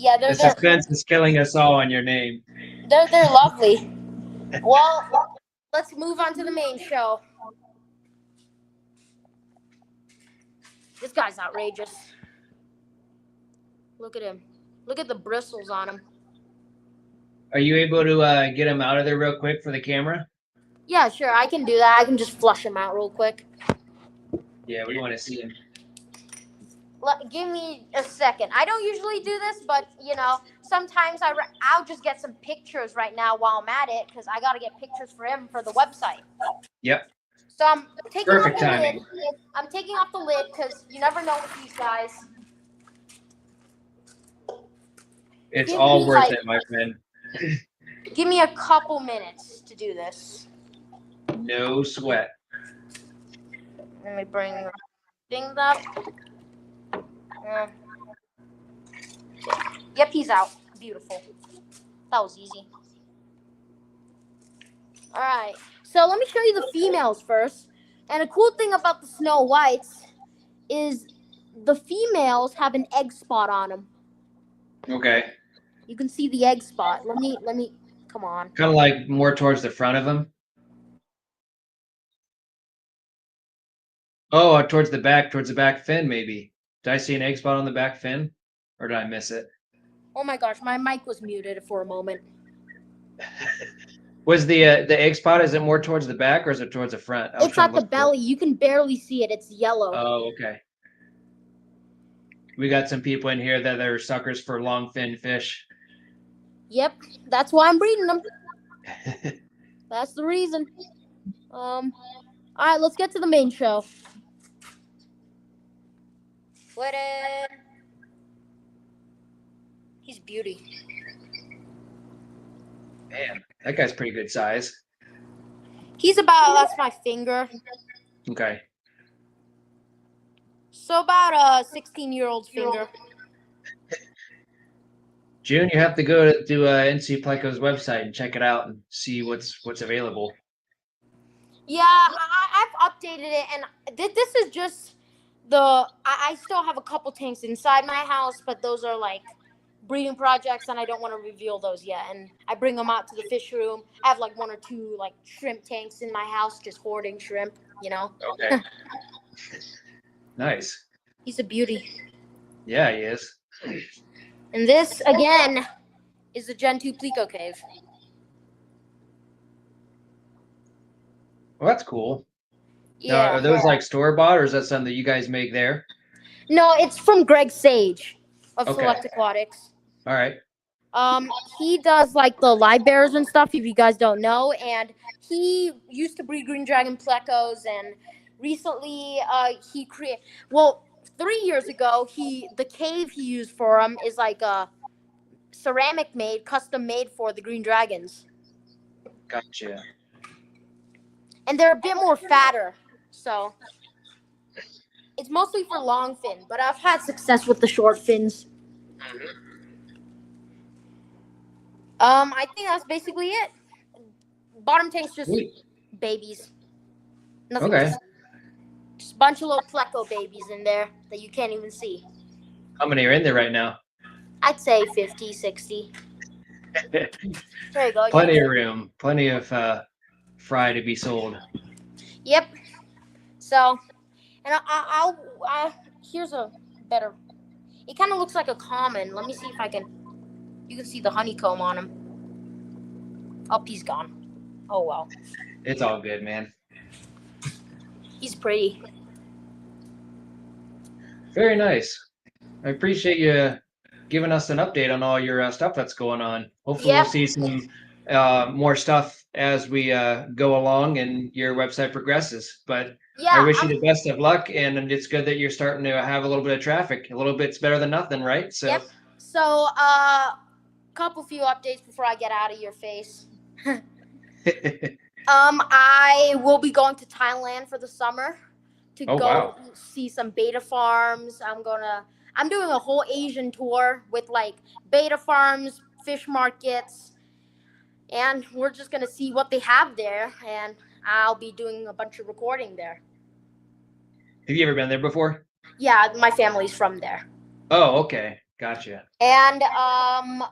Yeah, The suspense is killing us all on your name. they're lovely. Well, let's move on to the main show. This guy's outrageous. Look at him. Look at the bristles on him. Are you able to get him out of there real quick for the camera? Yeah, sure. I can do that. I can just flush him out real quick. Yeah, we want to see him. Give me a second. I don't usually do this, but sometimes I'll just get some pictures right now while I'm at it because I gotta get pictures for him for the website. Yep. So I'm taking Perfect off the timing. lid. I'm taking off the lid because you never know with these guys. It's Give all me, worth like- it, my friend. Give me a couple minutes to do this. No sweat. Let me bring things up. Yep, he's out. Beautiful. That was easy. All right. So let me show you the females first. And a cool thing about the Snow Whites is the females have an egg spot on them. Okay. You can see the egg spot. Let me. Come on. Kind of like more towards the front of him. Oh, towards the back fin, maybe. Did I see an egg spot on the back fin? Or did I miss it? Oh my gosh, my mic was muted for a moment. Was the egg spot, is it more towards the back or is it towards the front? It's at the belly. You can barely see it. It's yellow. Oh, okay. We got some people in here that are suckers for long fin fish. Yep, that's why I'm breeding them. That's the reason. All right, let's get to the main show. He's beauty. Man, that guy's pretty good size. He's that's my finger. Okay. So about a 16-year-old's finger. June, you have to go to NC Pleco's website and check it out and see what's available. Yeah, I've updated it, and this is just I still have a couple tanks inside my house, but those are like breeding projects, and I don't want to reveal those yet. And I bring them out to the fish room. I have like 1 or 2 like shrimp tanks in my house, just hoarding shrimp. Okay. Nice. He's a beauty. Yeah, he is. And this again is the Gen 2 Pleco cave. Well, that's cool. Yeah. Now, are those like store-bought, or is that something that you guys make there? No, it's from Greg Sage of Okay. Select Aquatics. All right. He does like the live bears and stuff, if you guys don't know, and he used to breed green dragon plecos, and recently he created 3 years ago the cave he used for him is like a ceramic custom made for the green dragons, Gotcha. and they're a bit more fatter, so it's mostly for long fin, but I've had success with the short fins. I think that's basically it. Bottom tank's just Sweet. babies. Nothing. Okay. Just a bunch of little pleco babies in there that you can't even see. How many are in there right now? I'd say 50, 60. There you go. Plenty of room. Plenty of fry to be sold. Yep. So, and I'll here's a better. It kind of looks like a common. Let me see if I can. You can see the honeycomb on him. Oh, he's gone. Oh well. It's all good, man. He's pretty. Very nice. I appreciate you giving us an update on all your stuff that's going on. Hopefully Yeah. we'll see some more stuff as we go along and your website progresses. But Yeah. I wish you the best of luck, and it's good that you're starting to have a little bit of traffic. A little bit's better than nothing, right? So. Yep. So, few updates before I get out of your face. I will be going to Thailand for the summer to go see some beta farms. I'm doing a whole Asian tour with like beta farms, fish markets, and we're just gonna see what they have there, and I'll be doing a bunch of recording there. Have you ever been there before? Yeah, my family's from there. Oh, okay. Gotcha. And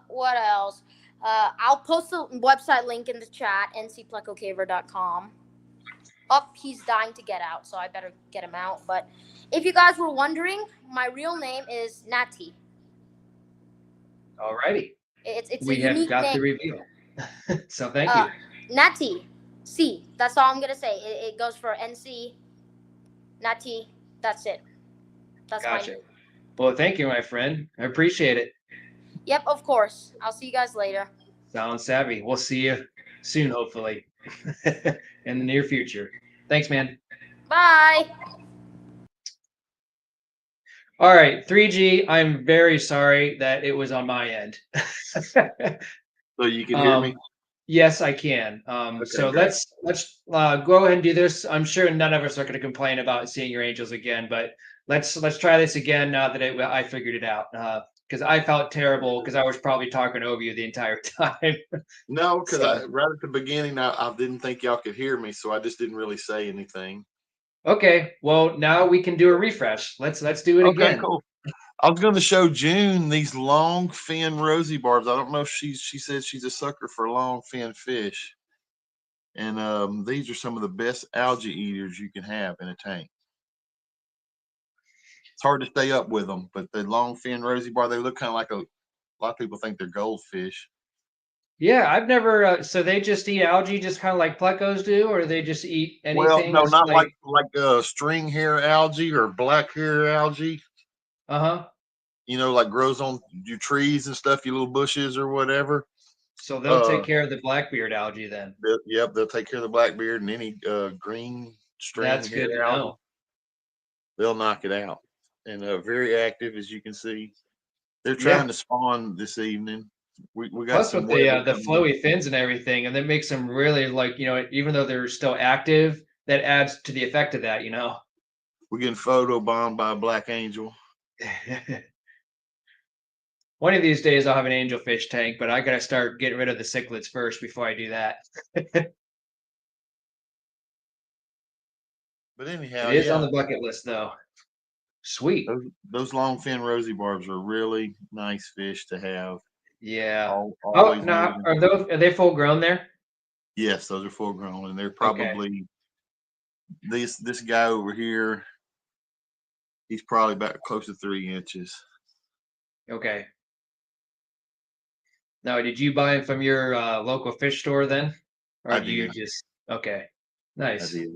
what else? I'll post the website link in the chat, ncplecocaver.com. Oh, he's dying to get out, so I better get him out. But if you guys were wondering, my real name is Natty. Alrighty. It's We a have unique got name. the reveal. So thank you. Natty. C. That's all I'm gonna say. It goes for NC. Natty. That's it. That's my Gotcha. name. Well, thank you, my friend. I appreciate it. Yep, of course. I'll see you guys later. Sounds savvy. We'll see you soon, hopefully, in the near future. Thanks, man. Bye. All right, 3G. I'm very sorry that it was on my end. So you can hear me? Yes, I can. Okay, So great. let's go ahead and do this. I'm sure none of us are going to complain about seeing your angels again, but let's try this again now that I figured it out. Because I felt terrible because I was probably talking over you the entire time. No, because So, right at the beginning, I didn't think y'all could hear me, so I just didn't really say anything. okay, well now we can do a refresh. Let's do it Okay, again. cool. I was going to show June these long fin Rosie barbs. I don't know if she said she's a sucker for long fin fish. And these are some of the best algae eaters you can have in a tank. It's hard to stay up with them, but the long fin Rosie bar, they look kind of like a lot of people think they're goldfish. Yeah, I've never. So they just eat algae, just kind of like plecos do, or they just eat Well, anything? no, Just not like string hair algae or black hair algae. Uh-huh. You know, like grows on your trees and stuff, your little bushes or whatever. So they'll take care of the blackbeard algae then. Yep, they'll take care of the blackbeard and any green string That's good hair to algae. know. They'll knock it out. And very active, as you can see. They're trying to spawn this evening. We got Plus some with weather the coming in. flowy fins and everything, and that makes them really like, even though they're still active, that adds to the effect of that, We're getting photo bombed by a black angel. One of these days I'll have an angelfish tank, but I gotta start getting rid of the cichlids first before I do that. But anyhow, It is on yeah, the bucket list though. Sweet. those long fin Rosie barbs are really nice fish to have. Yeah. Oh, Always now moving. are they full grown there? Yes, those are full grown, and they're Okay. probably this guy over here. He's probably about close to 3 inches. Okay. Now, did you buy them from your local fish store then? Or I do you did. just okay. I Nice. did.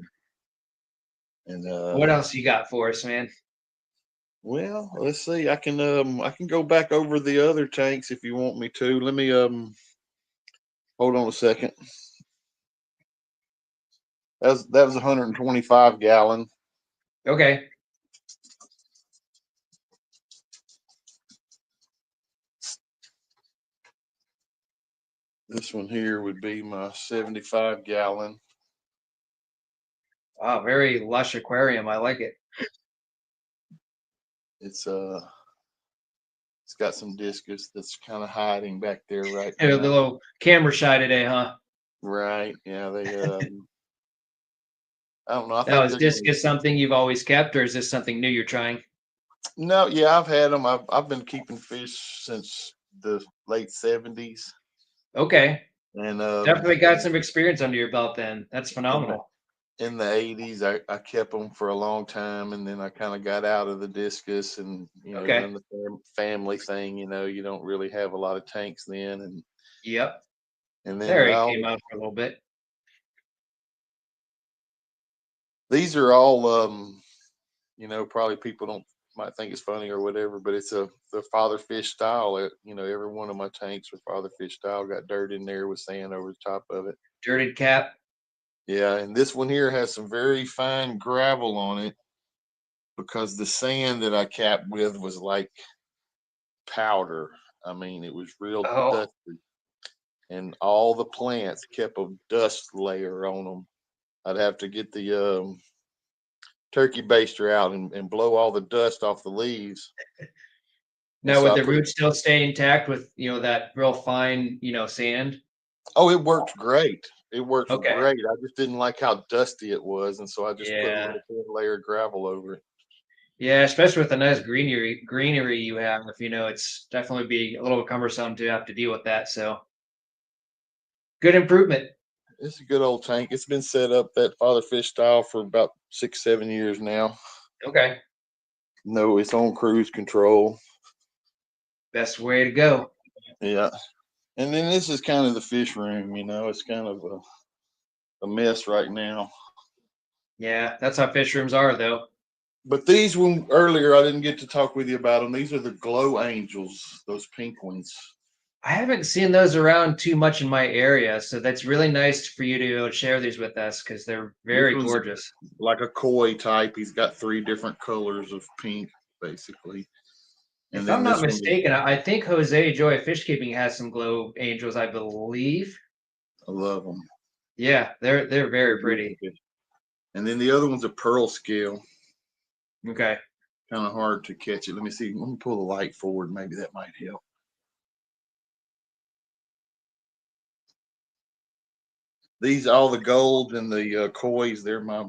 And What else you got for us, man? well, let's see. I can go back over the other tanks if you want me to. Let me hold on a second. That was 125 gallon. Okay. This one here would be my 75 gallon. Wow, very lush aquarium. I like it. It's got some discus that's kind of hiding back there right The now. little camera shy today, huh? Right. Yeah, they I don't know. I Now, think is they're discus something you've always kept, or is this something new you're trying? No, yeah, I've had them. I've been keeping fish since the late 70s. Okay. And Definitely got some experience under your belt then. That's phenomenal. in the 80s, I kept them for a long time, and then I kind of got out of the discus and Okay. run the family thing. You don't really have a lot of tanks then, and Yep. and then There he came out for a little bit. these are all probably people might think it's funny or whatever, but it's the father fish style. Every one of my tanks with father fish style got dirt in there with sand over the top of it. Dirted cap. Yeah, and this one here has some very fine gravel on it because the sand that I capped with was like powder. I mean, it was real dusty, and all the plants kept a dust layer on them. I'd have to get the turkey baster out and blow all the dust off the leaves. Now, would the roots still stay intact with that real fine sand? Oh, it worked great. It worked Okay. great. I just didn't like how dusty it was, and so I just put a Yeah. little thin layer of gravel over it. Yeah, especially with the nice greenery you have. If you know, it's definitely be a little cumbersome to have to deal with that. So good improvement. It's a good old tank. It's been set up that father fish style for about 6-7 years now. Okay. No, it's on cruise control. Best way to go. Yeah. And then this is kind of the fish room, you know, it's kind of a mess right now. Yeah, that's how fish rooms are, though. But these one earlier, I didn't get to talk with you about them. These are the glow angels, those pink ones. I haven't seen those around too much in my area, so that's really nice for you to share these with us because they're very gorgeous. Like a koi type. He's got 3 different colors of pink, basically. And If then I'm not this one, mistaken, I think Jose Joy Fish Keeping has some glow angels, I believe. I love them. Yeah, they're very pretty. And then the other one's a pearl scale. Okay. Kind of hard to catch it. Let me see. Let me pull the light forward. Maybe that might help. These, all the gold and the kois, they're my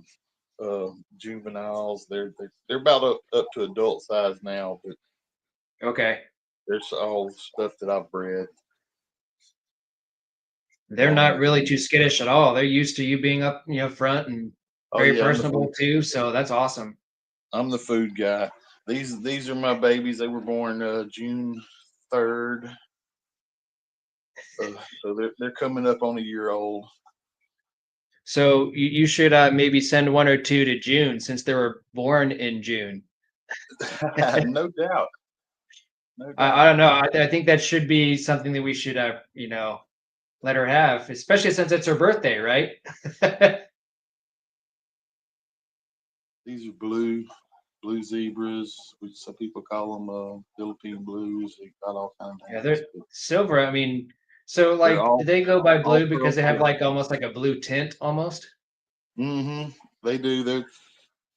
juveniles. They're about up to adult size now, but Okay. there's all stuff that I've bred. They're not really too skittish at all. They're used to you being up, front and very personable too. So that's awesome. I'm the food guy. These are my babies. They were born June 3rd. So they're coming up on a year old. So you should maybe send 1 or 2 to June since they were born in June. No doubt. I don't know. I think that should be something that we should, let her have, especially since it's her birthday, right? These are blue zebras, which some people call them Philippine blues. They got all kinds of Yeah, they're silver. I mean, so like, do they go by blue because they have like almost like a blue tint almost? Mm-hmm. They do. They're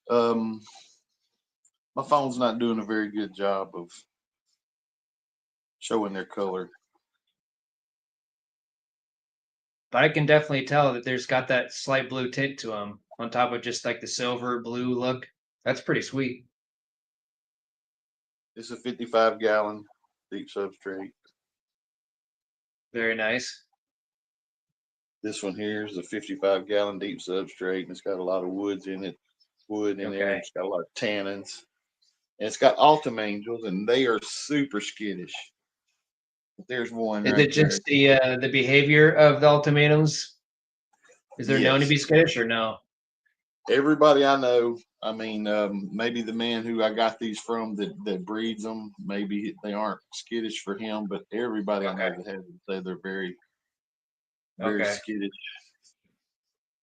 my phone's not doing a very good job of showing their color. But I can definitely tell that there's got that slight blue tint to them on top of just like the silver blue look. That's pretty sweet. It's a 55-gallon deep substrate. Very nice. This one here is a 55-gallon deep substrate, and it's got a lot of woods in it. Wood in there. It's got a lot of tannins. And it's got ultimatum angels, and they are super skittish. But there's one. Is it just the behavior of the ultimatums? Is there known to be skittish or no? Everybody I know, I mean, maybe the man who I got these from that breeds them, maybe they aren't skittish for him, but everybody I know that has them say they're very, very skittish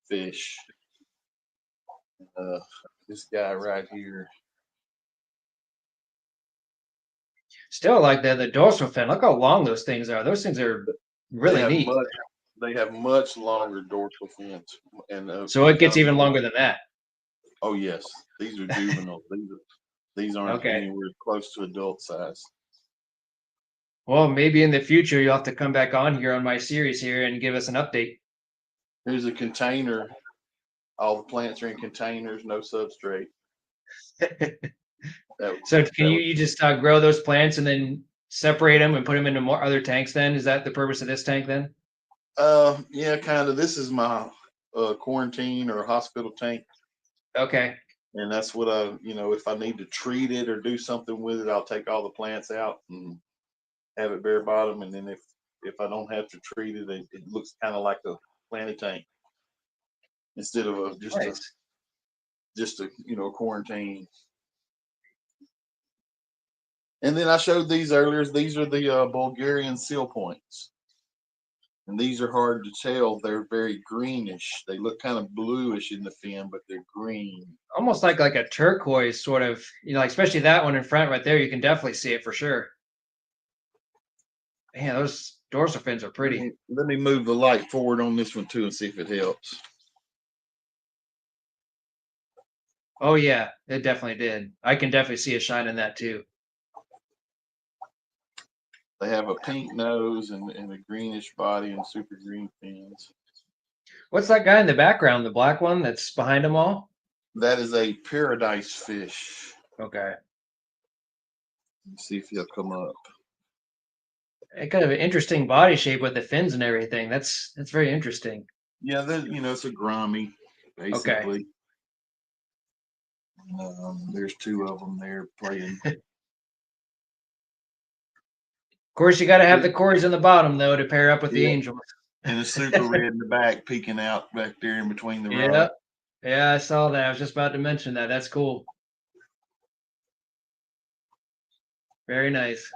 fish. This guy right here. Still like the dorsal fin. Look how long those things are. Those things are really neat. They have much longer dorsal fins, and so it gets even longer than that. Oh yes, these are juvenile. These aren't anywhere close to adult size. Well, maybe in the future you'll have to come back on here on my series here and give us an update. Here's a container. All the plants are in containers, no substrate. So can you just grow those plants and then separate them and put them into more other tanks then? Is that the purpose of this tank then? Yeah, kind of. This is my quarantine or hospital tank. Okay. And that's what if I need to treat it or do something with it, I'll take all the plants out and have it bare bottom. And then if I don't have to treat it, it looks kind of like a planted tank instead of just a quarantine. And then I showed these earlier. These are the Bulgarian seal points. And these are hard to tell. They're very greenish. They look kind of bluish in the fin, but they're green. Almost like a turquoise sort of, like especially that one in front right there. You can definitely see it for sure. Man, those dorsal fins are pretty. Let me move the light forward on this one too and see if it helps. Oh yeah, it definitely did. I can definitely see a shine in that too. They have a pink nose and a greenish body and super green fins. What's that guy in the background, the black one that's behind them all? That is a paradise fish. Okay. Let's see if he'll come up. Kind of an interesting body shape with the fins and everything. That's very interesting. Yeah, it's a grommy, basically. Okay. There's two of them there playing. Of course, you got to have the cords in the bottom though to pair up with the angels. And a super red in the back, peeking out back there in between the rods. Yeah, I saw that. I was just about to mention that. That's cool. Very nice.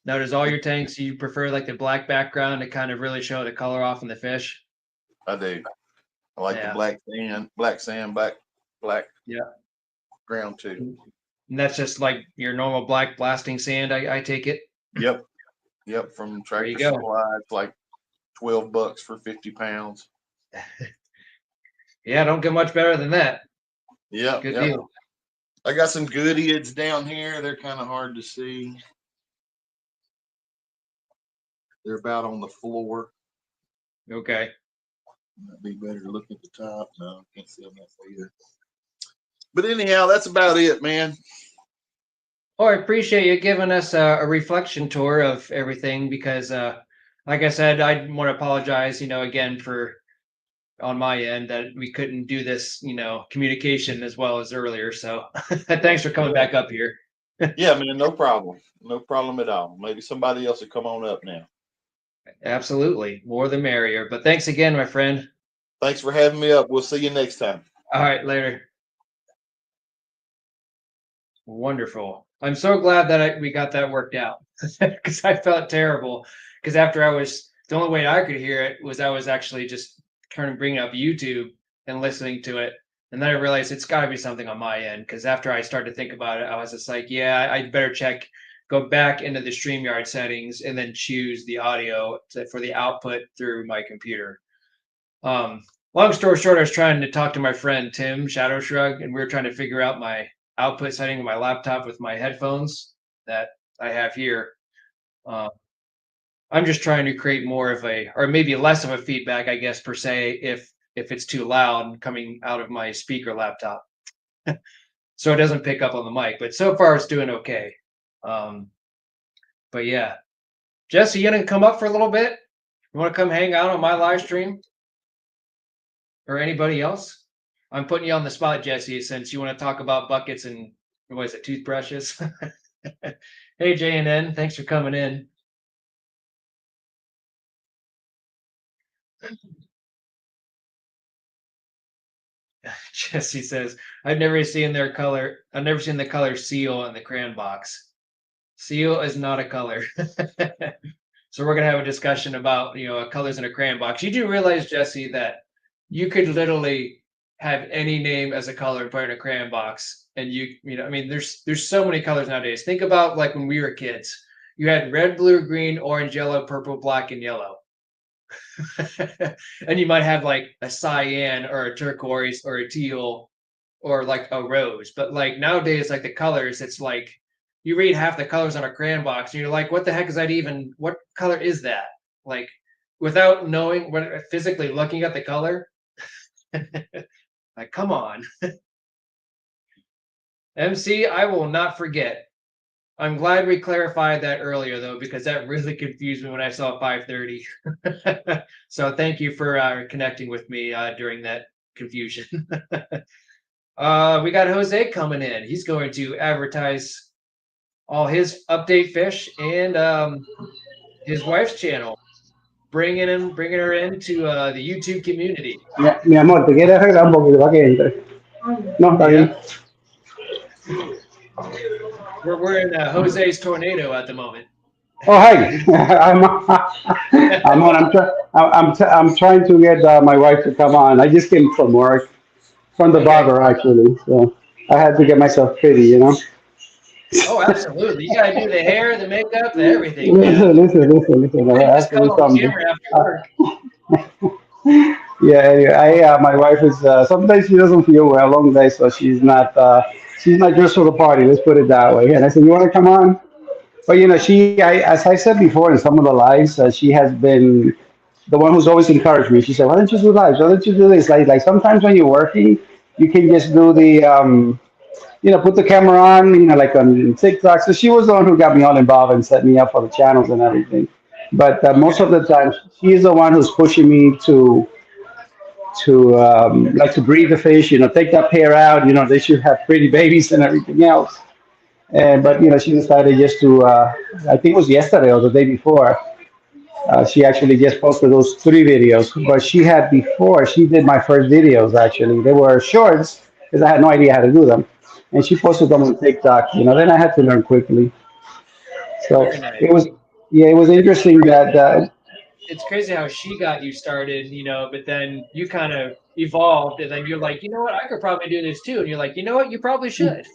Now, does all your tanks, you prefer like the black background to kind of really show the color off in the fish? I do. I like the black sand, black ground too. And that's just like your normal black blasting sand, I take it? Yep. From Tractor Supply, it's like $12 for 50 pounds. Yeah, don't get much better than that. Yeah. Good deal. I got some goodies down here. They're kind of hard to see. They're about on the floor. Okay. Might be better to look at the top. No, can't see them that either. But anyhow, that's about it, man. Oh, I appreciate you giving us a reflection tour of everything because, like I said, I want to apologize, again for on my end that we couldn't do this, communication as well as earlier. So thanks for coming back up here. Yeah, man, no problem. No problem at all. Maybe somebody else will come on up now. Absolutely. More the merrier. But thanks again, my friend. Thanks for having me up. We'll see you next time. All right, later. Wonderful. I'm so glad that we got that worked out because I felt terrible. Because after the only way I could hear it was I was actually just bringing up YouTube and listening to it. And then I realized it's got to be something on my end. Because after I started to think about it, I was just like, yeah, I better go back into the StreamYard settings and then choose the audio for the output through my computer. Long story short, I was trying to talk to my friend Tim Shadow Shrug, and we were trying to figure out my output setting on my laptop with my headphones that I have here. I'm just trying to create more of or maybe less of a feedback, I guess, per se, if it's too loud coming out of my speaker laptop. So it doesn't pick up on the mic, but so far it's doing okay. But yeah, Jesse, you gonna come up for a little bit? You want to come hang out on my live stream? Or anybody else? I'm putting you on the spot, Jesse, since you want to talk about buckets and what is it, toothbrushes? Hey, J&N, thanks for coming in. Jesse says, I've never seen the color seal in the crayon box. Seal is not a color. So we're gonna have a discussion about colors in a crayon box. You do realize, Jesse, that you could literally have any name as a color and put it in a crayon box, and there's so many colors nowadays. Think about like when we were kids. You had red, blue, green, orange, yellow, purple, black, and yellow. And you might have like a cyan or a turquoise or a teal or like a rose. But like nowadays, like the colors, it's like you read half the colors on a crayon box and you're like, what the heck is that even? What color is that? Like without knowing, physically looking at the color. Like, come on. MC, I will not forget. I'm glad we clarified that earlier, though, because that really confused me when I saw 5:30. So thank you for connecting with me during that confusion. We got Jose coming in. He's going to advertise all his update fish and his wife's channel, bringing her into the YouTube community. Mi amor, ¿te quieres arreglar un poquito para que entre? No, está bien. We're in Jose's tornado at the moment. Oh, hi. I'm trying to get my wife to come on. I just came from work, from the barber actually, so I had to get myself pretty, Oh, absolutely. You gotta do the hair, the makeup, the everything. Listen. Just come on camera after work. Yeah, my wife is sometimes she doesn't feel well long day, so she's not dressed for the party. Let's put it that way. And I said, you want to come on? But as I said before in some of the lives, she has been the one who's always encouraged me. She said, why don't you do lives? Why don't you do this? Like sometimes when you're working you can just do the put the camera on, like on TikTok. So she was the one who got me all involved and set me up for the channels and everything. But most of the time, she's the one who's pushing me to like to breed the fish. Take that pair out. They should have pretty babies and everything else. And but she decided just to. I think it was yesterday or the day before. She actually just posted those 3 videos. But she had before. She did my first videos actually. They were shorts because I had no idea how to do them, and she posted them on TikTok. Then I had to learn quickly. So Very nice. it was interesting that. It's crazy how she got you started, but then you kind of evolved, and then you're like, you know what, I could probably do this too, and you're like, you know what, you probably should.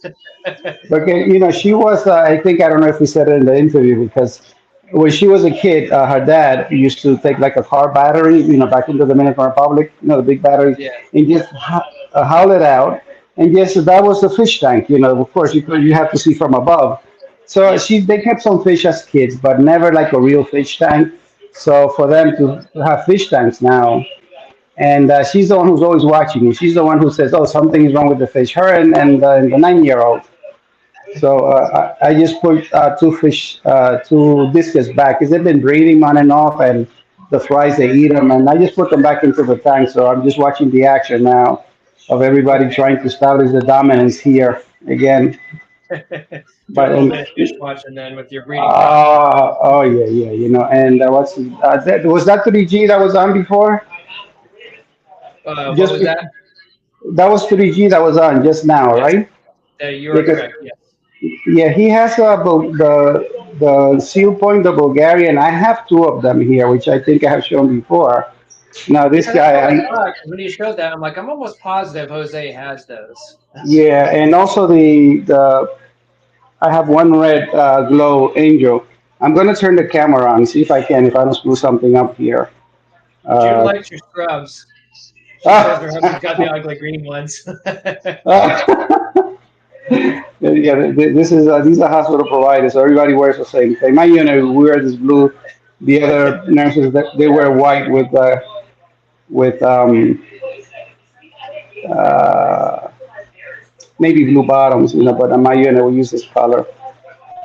Okay, she was. I think I don't know if we said it in the interview because when she was a kid, her dad used to take like a car battery, back into the Dominican Republic, the big batteries, Yeah. and just haul it out. And yes, that was the fish tank. Of course, you have to see from above. So they kept some fish as kids, but never like a real fish tank. So for them to have fish tanks now, and she's the one who's always watching me. She's the one who says, "Oh, something is wrong with the fish." Her and the 9-year-old. So I just put 2 discus back because they've been breeding on and off, and the flies they eat them, and I just put them back into the tank. So I'm just watching the action now of everybody trying to establish the dominance here again. But fish watching then with your breeding. Oh yeah. And was that 3G that was on before? What was that? That was 3G that was on just now, right? You're correct. Yes. Yeah, he has the seal point, the Bulgarian. I have 2 of them here, which I think I have shown before. Now this guy, when you showed that, I'm like, I'm almost positive Jose has those. Yeah, and also I have 1 red glow angel. I'm gonna turn the camera on, see if I don't screw something up here. Jude likes your scrubs. She says her husband's got the ugly green ones. Yeah, these are hospital providers, so everybody wears the same thing. My unit we wear this blue. The other nurses they wear white with maybe blue bottoms, but on my unit we use this color.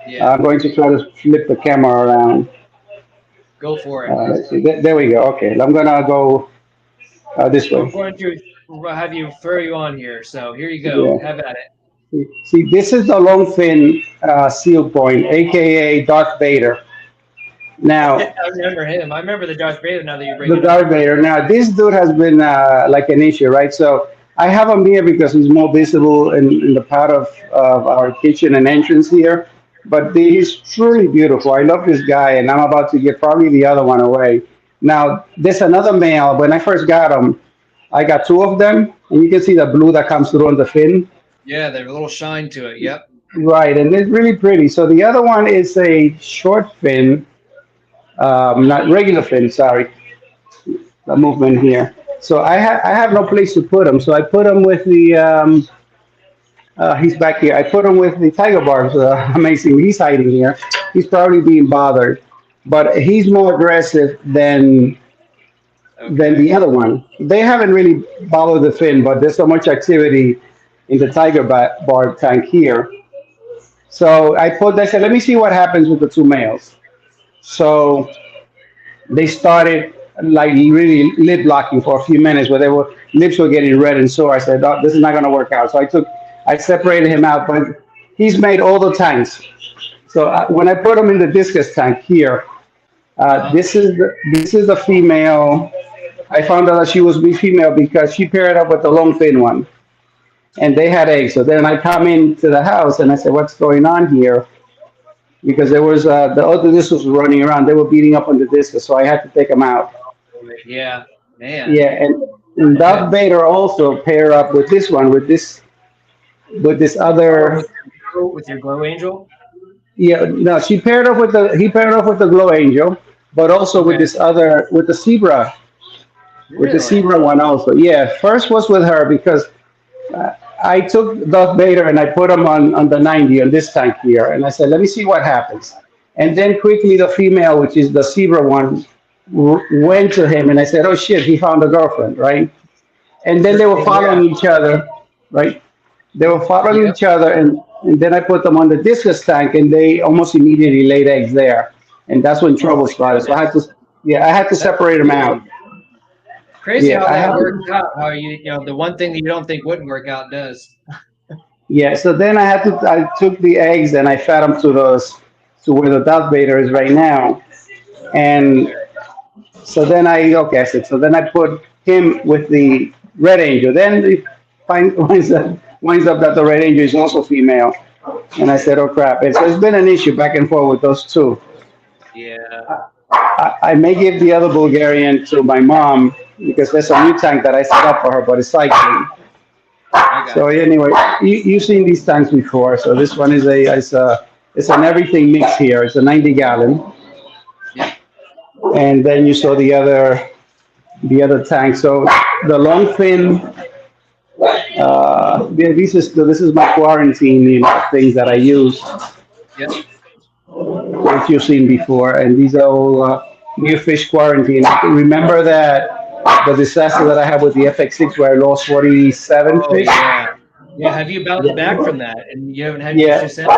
Yeah. I'm going to try to flip the camera around. Go for it. There we go. Okay, I'm gonna go this way. I'm going to have you throw you on here. So here you go. Yeah. Have at it. See, this is the long fin seal point, aka Darth Vader. Now, I remember him. I remember the Darth Vader. Now that you bring the it Darth up. Vader. Now, this dude has been like an issue, right? So I have him here because he's more visible in the part of our kitchen and entrance here. But he's truly beautiful. I love this guy, and I'm about to give probably the other one away. Now, there's another male. When I first got him, I got 2 of them, and you can see the blue that comes through on the fin. Yeah, there's a little shine to it. Yep. Right, and it's really pretty. So the other one is a short fin, not regular fin. Sorry, the movement here. So I have no place to put him. So I put him with the he's back here. I put him with the tiger barbs. Amazing. He's hiding here. He's probably being bothered, but he's more aggressive than the other one. They haven't really bothered the fin, but there's so much activity in the tiger barb tank here. So I said, let me see what happens with the 2 males. So they started like really lip locking for a few minutes where lips were getting red and sore. I said, oh, this is not going to work out. So I separated him out, but he's made all the tanks. So when I put him in the discus tank here, this is the female. I found out that she was female because she paired up with the long fin one. And they had eggs. So then I come into the house and I said, what's going on here? Because there was the other discus was running around. They were beating up on the discus, so I had to take them out. Yeah, man. Yeah, and Darth Vader also pair up with this one, with this other. With your glow angel. Yeah, no, he paired up with the glow angel, but also with this other, with the zebra, with the zebra one also. Yeah, first was with her because. I took Darth Vader and I put him on the 90 on this tank here, and I said, let me see what happens. And then quickly the female, which is the zebra one, went to him, and I said, oh shit, he found a girlfriend, right? And then they were following each other. right? They were following each other, and then I put them on the discus tank, and they almost immediately laid eggs there, and that's when Oh trouble my started. So goodness. I had to That's separate them out. crazy Yeah, how I that had works to. out. How the one thing that you don't think wouldn't work out does. Yeah, so then I took the eggs and I fed them to where the dove baiter is right now, and so then I said, so then I put him with the red angel. Then it winds up that the red angel is also female. And I said, oh crap. And so it's been an issue back and forth with those two. Yeah, I may give the other Bulgarian to my mom because there's a new tank that I set up for her, but it's cycling. I got So anyway, you've seen these tanks before. So this one it's an everything mix here. It's a 90-gallon. you. Yep. And then you saw the other tank. So the long fin, yeah, this is my quarantine, things that I use, Yep. which you've seen before, and these are all new fish quarantine. Remember that the disaster that I had with the FX6 where I lost 47 Oh fish? yeah. Yeah. Have you bounced back from that, and you haven't had any Yeah. issues since?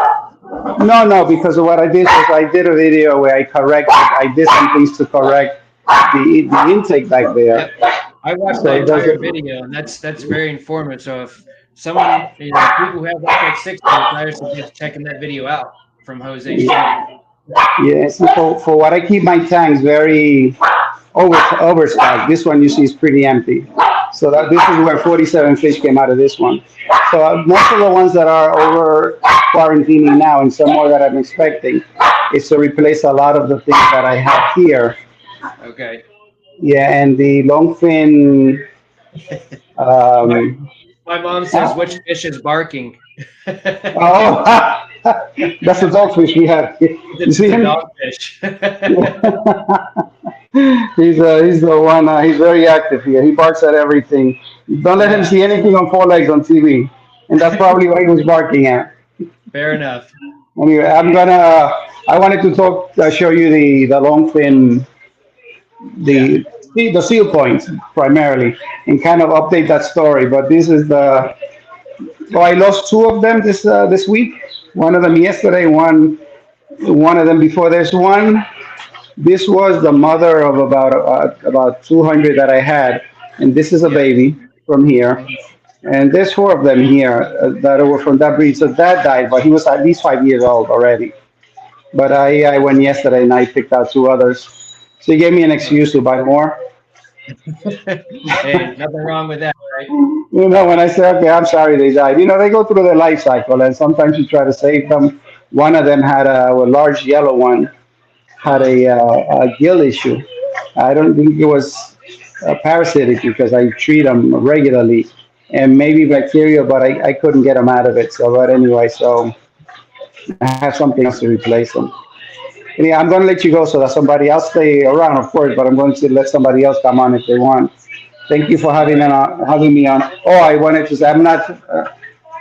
No, because of what I did was I did a video where I did some things to correct the intake back there. Yep. I watched So that it entire doesn't. video, and that's very informative. So if someone, people who have FX6, I suggest checking that video out from Jose's channel. Yeah, so for what I keep my tanks very overstocked. This one you see is pretty empty. So that this is where 47 fish came out of this one. So most of the ones that are over quarantining now, and some more that I'm expecting, is to replace a lot of the things that I have here. Okay. Yeah, and the longfin. My, Um, my mom says which fish is barking. oh, that's the dogfish we have. You It's see the him? dogfish. He's the one. He's very active here. He barks at everything. Don't let him Yeah, see anything on four legs on TV, and that's probably what he was barking at. fair enough. Anyway, I wanted to show you the long fin, Yeah. the seal points primarily, and kind of update that story. But this is the. So I lost two of them this week. One of them yesterday. One of them before. There's one. This was the mother of about 200 that I had, and this is a Yep. baby from here. Mhm. And there's four of them here that were from that breed. So that died, but he was at least 5 years old already. But I went yesterday and I picked out two others. So he gave me an excuse to buy more. Hey, nothing wrong with that, right? When I say, okay, I'm sorry they died. They go through their life cycle, and sometimes you try to save them. One of them had a large yellow one had Uh-huh. a gill issue. I don't think it was parasitic because I treat them regularly, and maybe bacteria, but I couldn't get them out of it. So, but anyway, so I have something else to replace them. And yeah, I'm going to let you go so that somebody else stay around, of course, but I'm going to let somebody else come on if they want. Thank you for All right. having me on. Oh, I wanted to say I'm not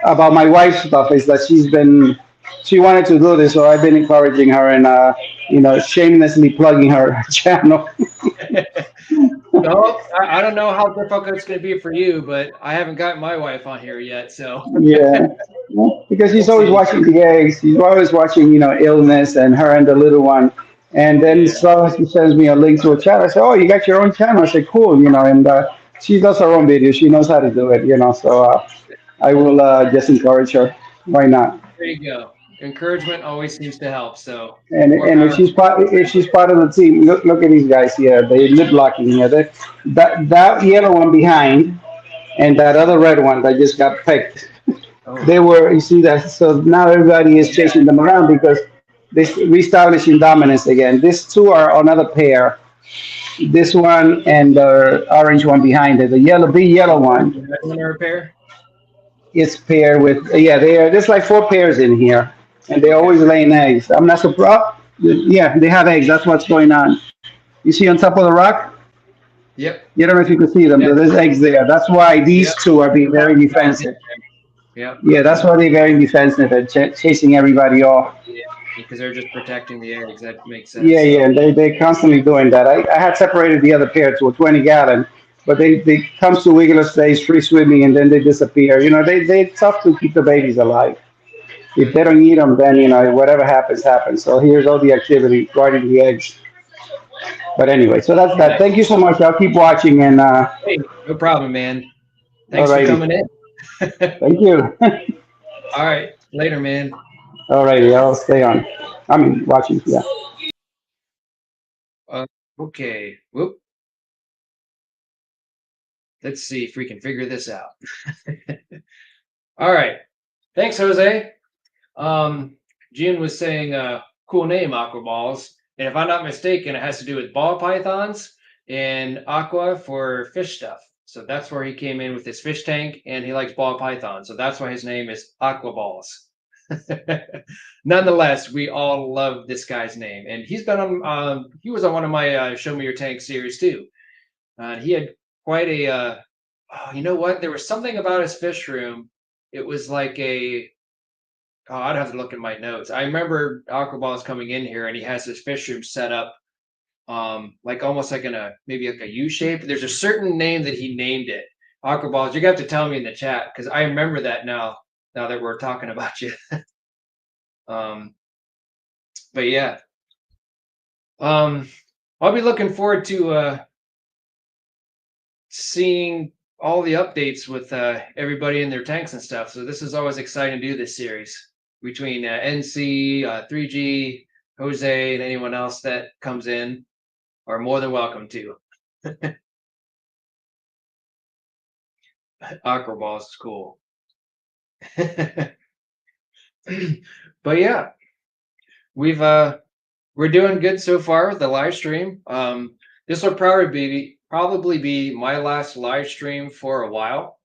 about my wife's stuff. Is that she wanted to do this, so I've been encouraging her and shamelessly plugging her channel. No, I don't know how difficult it's going to be for you, but I haven't got my wife on here yet, so Yeah, because she's we'll always see. watching the eggs. She's always watching, illness and her and the little one. And then Yeah. so she sends me a link to a channel. I say, "Oh, you got your own channel?" I say, "Cool," and she does her own videos. She knows how to do it. So I will just encourage her. Why not? There you go. Encouragement always seems to help. So And more and power to if she's part of the team, look at these guys here. They lip locking here. That yellow one behind and that other red one that just got picked. Oh, They were, you see that, so now everybody is yeah. chasing them around because they're reestablishing dominance again. These two are another pair. This one and the orange one behind it. The big yellow one The red one repair? is paired with, yeah, there's like four pairs in here, and they're Okay. always laying eggs. I'm not surprised. Yeah, they have eggs. That's what's going on. You see on top of the rock? Yep. You don't know if you can see them, Yep. but there's eggs there. That's why these Yep. two are being very defensive. Yep. Yeah, that's why they're very defensive and chasing everybody off. Yeah. Because they're just protecting the eggs. That makes sense. Yeah, So and they're constantly doing that. I had separated the other pair to a 20-gallon, but they come to regular stage, free swimming, and then they disappear. They're tough to keep the babies alive. If they don't eat them, then whatever happens, happens. So here's all the activity guarding the eggs. But anyway, so that's that. Nice. Thank you so much. I'll keep watching and Hey, no problem, man. Thanks for alrighty. coming in. Thank you. All right, later, man. Alrighty, I'll stay on. Watching. Yeah. Okay. Whoop. Let's see if we can figure this out. All right. Thanks, Jose. June was saying, cool name, Aqua Balls. And if I'm not mistaken, it has to do with ball pythons and aqua for fish stuff. So that's where he came in with his fish tank, and he likes ball pythons. So that's why his name is Aqua Balls. Nonetheless, we all love this guy's name. And he's been on, he was on one of my Show Me Your Tank series too. He had quite a, oh, you know what? There was something about his fish room. It was like a, oh, I'd have to look at my notes. I remember Aquaball's coming in here and he has his fish room set up like almost like in a, maybe like a U shape. There's a certain name that he named it. Aquaballs, you're gonna have to tell me in the chat because I remember that now that we're talking about you. But yeah. I'll be looking forward to seeing all the updates with everybody in their tanks and stuff. So this is always exciting to do this series between NC, 3G, Jose, and anyone else that comes in are more than welcome to. Aquaballs is cool. But yeah, we're doing good so far with the live stream. This will probably be my last live stream for a while,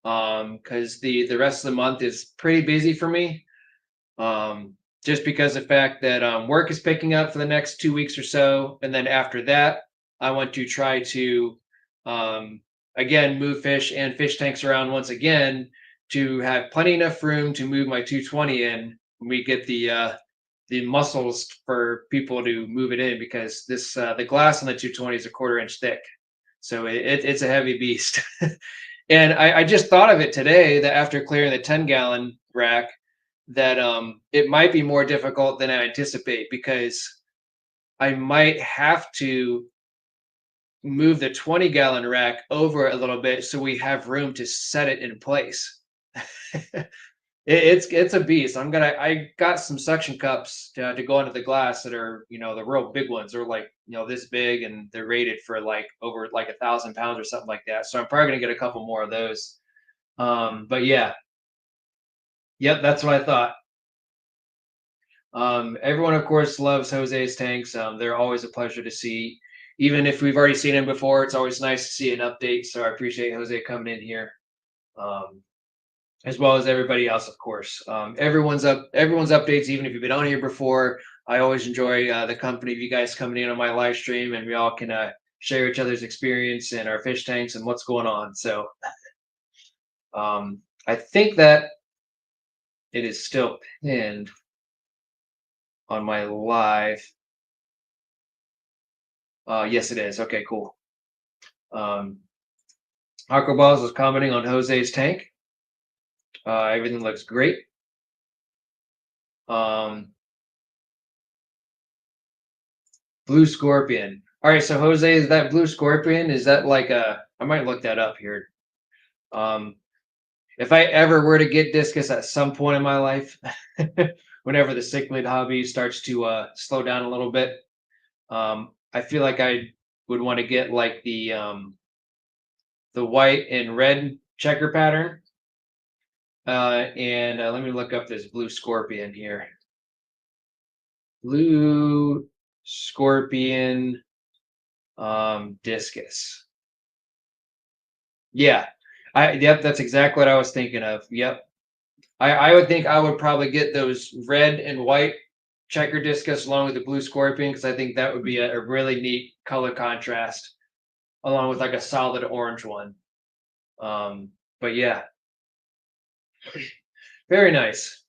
because the rest of the month is pretty busy for me, just because of the fact that work is picking up for the next 2 weeks or so, and then after that I want to try to again move fish and fish tanks around once again to have plenty enough room to move my 220 in when we get the muscles for people to move it in, because this the glass on the 220 is a 1/4 inch thick, so it's a heavy beast. And I just thought of it today that after clearing the 10-gallon rack, that it might be more difficult than I anticipate, because I might have to move the 20-gallon rack over a little bit so we have room to set it in place. It's a beast. I got some suction cups to go into the glass that are, the real big ones. They're like, this big, and they're rated for like over like 1,000 pounds or something like that. So I'm probably gonna get a couple more of those. But yeah, yep, that's what I thought. Everyone of course loves Jose's tanks. They're always a pleasure to see. Even if we've already seen him before, it's always nice to see an update. So I appreciate Jose coming in here. As well as everybody else, of course. Everyone's updates, even if you've been on here before. I always enjoy the company of you guys coming in on my live stream, and we all can share each other's experience and our fish tanks and what's going on. So I think that it is still pinned on my live. Yes, it is. Okay, cool. Aquaballs was commenting on Jose's tank. Everything looks great. Blue Scorpion. All right, so Jose, is that Blue Scorpion? Is that like I might look that up here. If I ever were to get discus at some point in my life, whenever the cichlid hobby starts to slow down a little bit, I feel like I would want to get like the white and red checker pattern. And let me look up this Blue Scorpion here. Blue Scorpion discus. Yeah, yep, that's exactly what I was thinking of. Yep. I would think I would probably get those red and white checker discus along with the Blue Scorpion, because I think that would be a really neat color contrast along with like a solid orange one. But yeah, very nice.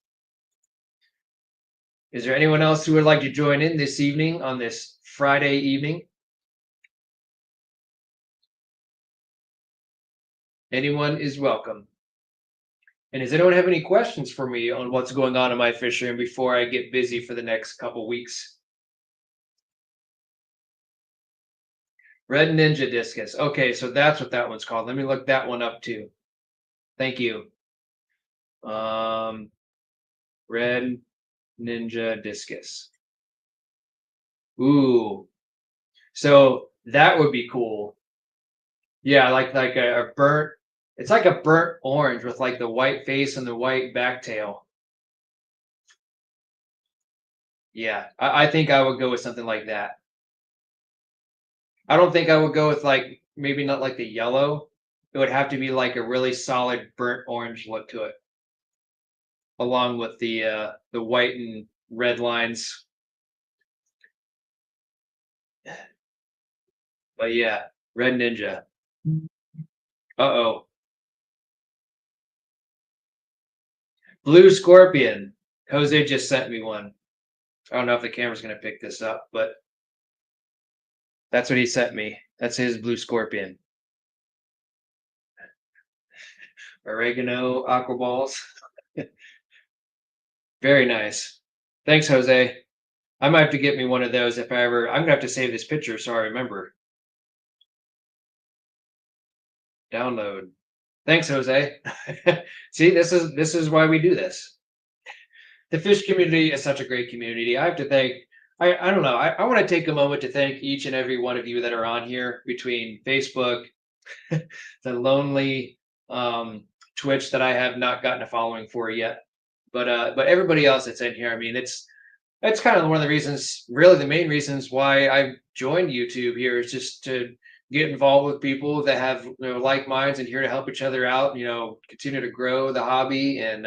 Is there anyone else who would like to join in this evening on this Friday evening? Anyone is welcome. And does anyone have any questions for me on what's going on in my fishery before I get busy for the next couple weeks? Red Ninja Discus. Okay, so that's what that one's called. Let me look that one up too. Thank you. Red Ninja Discus. Ooh. So that would be cool. Yeah, like a burnt, it's like a burnt orange with like the white face and the white back tail. Yeah, I think I would go with something like that. I don't think I would go with like maybe not like the yellow. It would have to be like a really solid burnt orange look to it, along with the white and red lines. But yeah, Red Ninja. Uh-oh. Blue Scorpion. Jose just sent me one. I don't know if the camera's going to pick this up, but that's what he sent me. That's his Blue Scorpion. Oregano aqua balls. Very nice. Thanks, Jose. I might have to get me one of those if I ever. I'm gonna have to save this picture so I remember. Download. Thanks, Jose. See, this is why we do this. The fish community is such a great community. I have to thank. I don't know. I want to take a moment to thank each and every one of you that are on here between Facebook, the lonely Twitch that I have not gotten a following for yet, but everybody else that's in here. I mean, that's kind of one of the reasons, really the main reasons why I joined YouTube here is just to get involved with people that have like minds and here to help each other out. Continue to grow the hobby and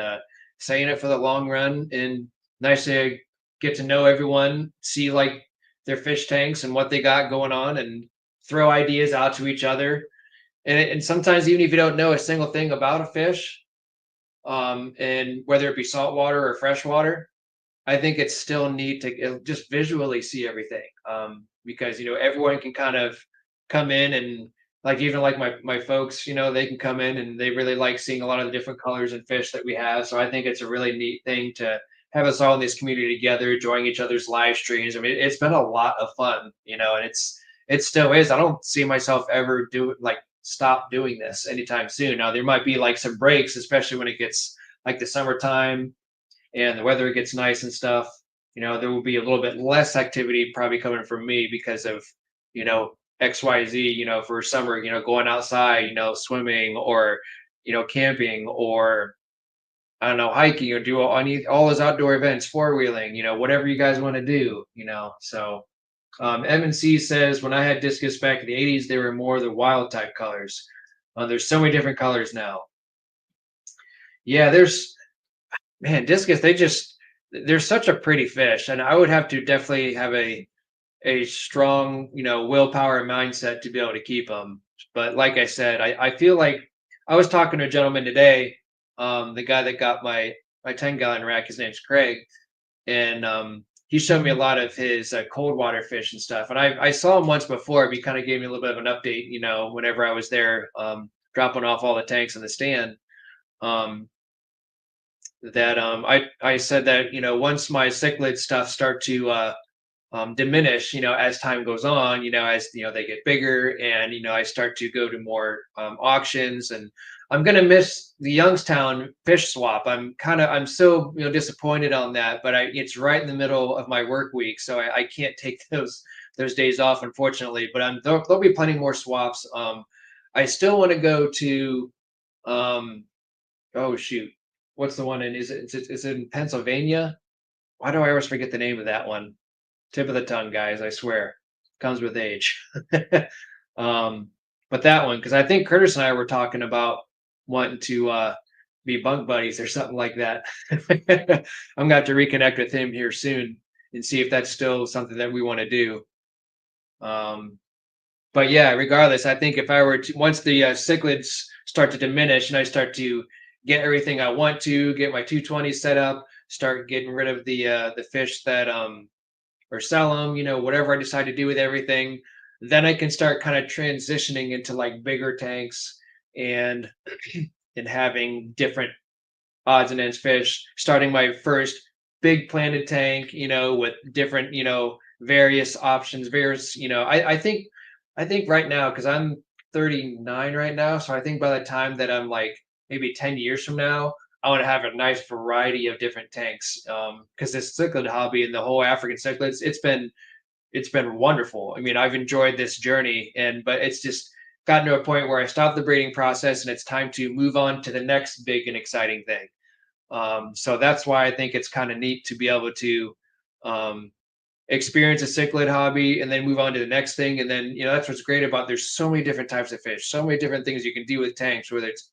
stay in it for the long run. And nice to get to know everyone, see like their fish tanks and what they got going on, and throw ideas out to each other. And sometimes even if you don't know a single thing about a fish, and whether it be saltwater or freshwater, I think it's still neat to just visually see everything, because everyone can kind of come in and like even like my folks, they can come in and they really like seeing a lot of the different colors and fish that we have. So I think it's a really neat thing to have us all in this community together, enjoying each other's live streams. I mean, it's been a lot of fun, and it still is. I don't see myself ever stop doing this anytime soon. Now there might be like some breaks, especially when it gets like the summertime and the weather gets nice and stuff. There will be a little bit less activity probably coming from me because of XYZ, for summer, going outside, swimming or camping or I don't know, hiking or do all those outdoor events, four-wheeling, whatever you guys want to do, so M&C says, when I had discus back in the 80s, they were more the wild type colors. There's so many different colors now. Yeah, discus, they're such a pretty fish. And I would have to definitely have a strong, willpower and mindset to be able to keep them. But like I said, I feel like I was talking to a gentleman today, the guy that got my 10-gallon rack, his name's Craig. And he showed me a lot of his cold water fish and stuff. And I saw him once before, but he kind of gave me a little bit of an update, whenever I was there dropping off all the tanks in the stand. I said that, once my cichlid stuff start to diminish, as time goes on, as, they get bigger and, I start to go to more auctions, and I'm going to miss the Youngstown fish swap. I'm so, disappointed on that, but it's right in the middle of my work week. So I can't take those days off, unfortunately, but there'll be plenty more swaps. I still want to go to, oh shoot, what's the one is it in Pennsylvania? Why do I always forget the name of that one? Tip of the tongue, guys, I swear. Comes with age. But that one, because I think Curtis and I were talking about wanting to be bunk buddies or something like that. I'm gonna have to reconnect with him here soon and see if that's still something that we want to do. But yeah, regardless, I think if I were to, once the cichlids start to diminish and I start to get everything I want to, get my 220 set up, start getting rid of the fish that or sell them, whatever I decide to do with everything, then I can start kind of transitioning into like bigger tanks and and having different odds and ends fish, starting my first big planted tank, with different, various options, various, I think right now, because I'm 39 right now, so I think by the time that I'm like maybe 10 years from now, I want to have a nice variety of different tanks. Because this cichlid hobby and the whole African cichlids, it's been wonderful. I mean, I've enjoyed this journey, but it's just gotten to a point where I stopped the breeding process and it's time to move on to the next big and exciting thing. So that's why I think it's kind of neat to be able to um, experience a cichlid hobby and then move on to the next thing. And then, that's what's great about there's so many different types of fish, so many different things you can do with tanks, whether it's,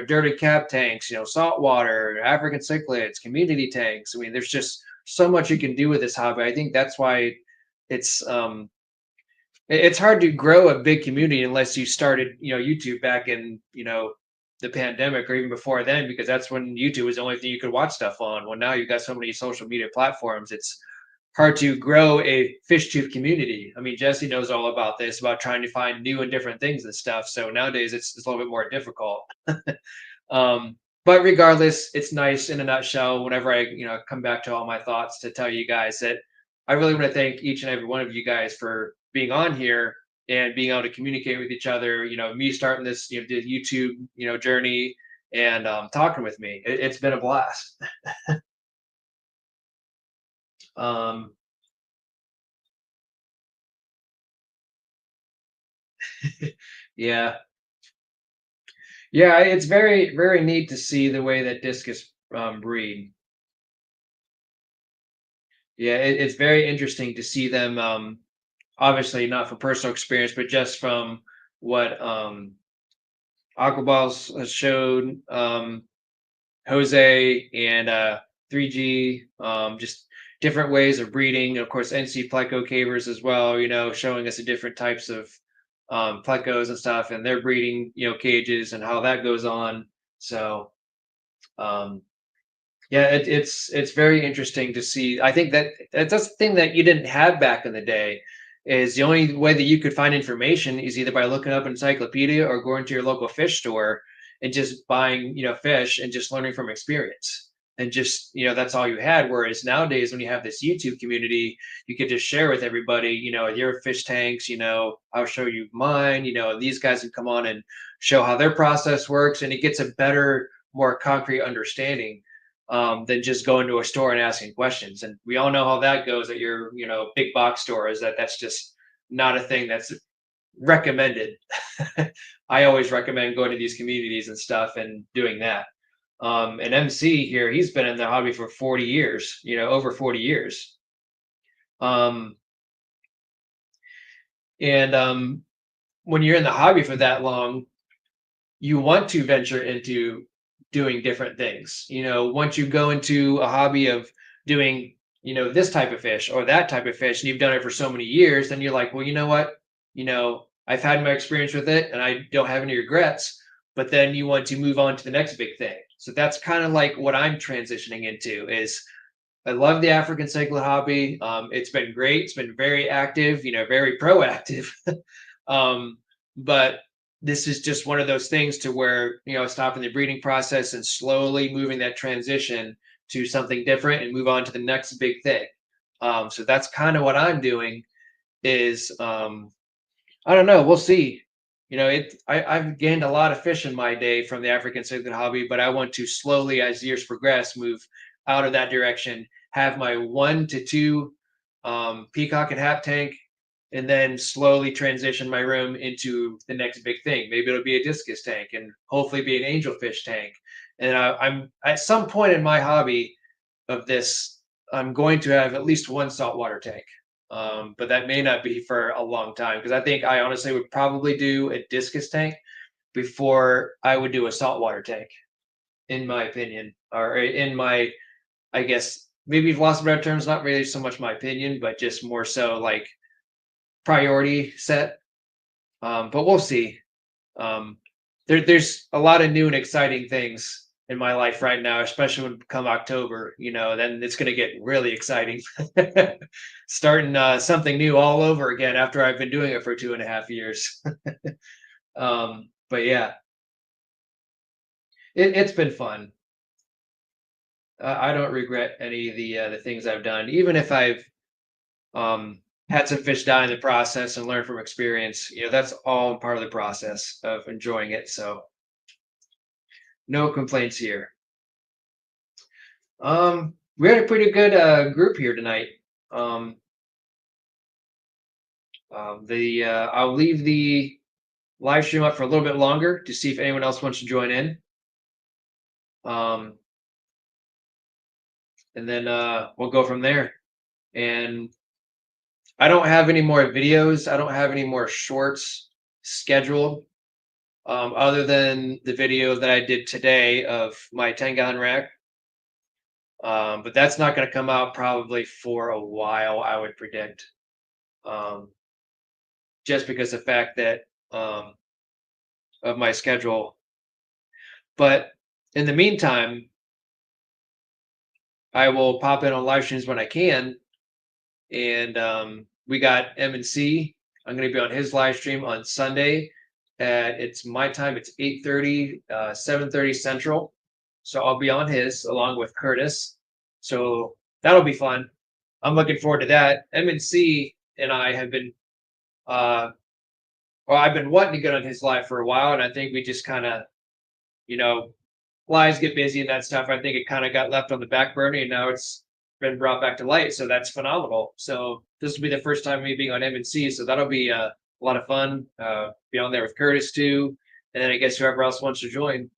dirty cap tanks, saltwater, African cichlids, community tanks. I mean, there's just so much you can do with this hobby. I think that's why it's it's hard to grow a big community unless you started, YouTube back in, the pandemic or even before then, because that's when YouTube was the only thing you could watch stuff on. Well, now you've got so many social media platforms. It's hard to grow a fish tube community. I mean, Jesse knows all about this, about trying to find new and different things and stuff. So nowadays it's a little bit more difficult. But regardless, it's nice in a nutshell. Whenever I, come back to all my thoughts, to tell you guys that I really want to thank each and every one of you guys for being on here and being able to communicate with each other. Me starting this, the YouTube, journey, and talking with me. It's been a blast. Um, yeah, yeah, it's very, very neat to see the way that discus breed. Yeah, it's very interesting to see them. Obviously, not from personal experience, but just from what Aquaballs has showed, Jose and 3G, just different ways of breeding. Of course, NC Pleco cavers as well, showing us the different types of Plecos and stuff and their breeding, cages and how that goes on. So, um, yeah, it's very interesting to see. I think that's the thing that you didn't have back in the day. Is the only way that you could find information is either by looking up an encyclopedia or going to your local fish store and just buying, fish and just learning from experience. And just, that's all you had. Whereas nowadays, when you have this YouTube community, you could just share with everybody, your fish tanks, I'll show you mine, these guys can come on and show how their process works. And it gets a better, more concrete understanding than just going to a store and asking questions. And we all know how that goes at your, big box store. Is that's just not a thing that's recommended. I always recommend going to these communities and stuff and doing that. And MC here, he's been in the hobby for 40 years, over 40 years. And when you're in the hobby for that long, you want to venture into doing different things. Once you go into a hobby of doing, this type of fish or that type of fish, and you've done it for so many years, then you're like, well, you know what? I've had my experience with it and I don't have any regrets, but then you want to move on to the next big thing. So that's kind of like what I'm transitioning into is I love the African cichlid hobby. It's been great. It's been very active, very proactive. But this is just one of those things to where, stopping the breeding process and slowly moving that transition to something different and move on to the next big thing. So that's kind of what I'm doing is, I don't know. We'll see. I've gained a lot of fish in my day from the African cichlid hobby, but I want to slowly, as years progress, move out of that direction, have my 1 to 2 peacock and hap tank, and then slowly transition my room into the next big thing. Maybe it'll be a discus tank and hopefully be an angelfish tank. And I'm at some point in my hobby of this, I'm going to have at least one saltwater tank. But that may not be for a long time because I think I honestly would probably do a discus tank before I would do a saltwater tank, in my opinion, or in my, I guess, maybe you've lost better terms, not really so much my opinion, but just more so like priority set. But we'll see. There's a lot of new and exciting things in my life right now, especially when come October, then it's going to get really exciting. Starting something new all over again after I've been doing it for 2.5 years. But yeah, It's been fun. I don't regret any of the things I've done, even if I've had some fish die in the process and learn from experience. That's all part of the process of enjoying it. So no complaints here. We had a pretty good group here tonight. I'll leave the live stream up for a little bit longer to see if anyone else wants to join in. And then we'll go from there. And I don't have any more videos. I don't have any more shorts scheduled, other than the video that I did today of my 10-gallon rack. But that's not going to come out probably for a while, I would predict. Just because of the fact that of my schedule. But in the meantime, I will pop in on live streams when I can. And we got M&C. I'm going to be on his live stream on Sunday. It's my time. It's 8:30, 7:30 Central. So I'll be on his along with Curtis. So that'll be fun. I'm looking forward to that. M&C and I have been, well, I've been wanting to get on his live for a while, and I think we just kind of, lives get busy and that stuff. I think it kind of got left on the back burner, and now it's been brought back to light. So that's phenomenal. So this will be the first time me being on M&C. So that'll be a lot of fun. Be on there with Curtis too, and then I guess whoever else wants to join.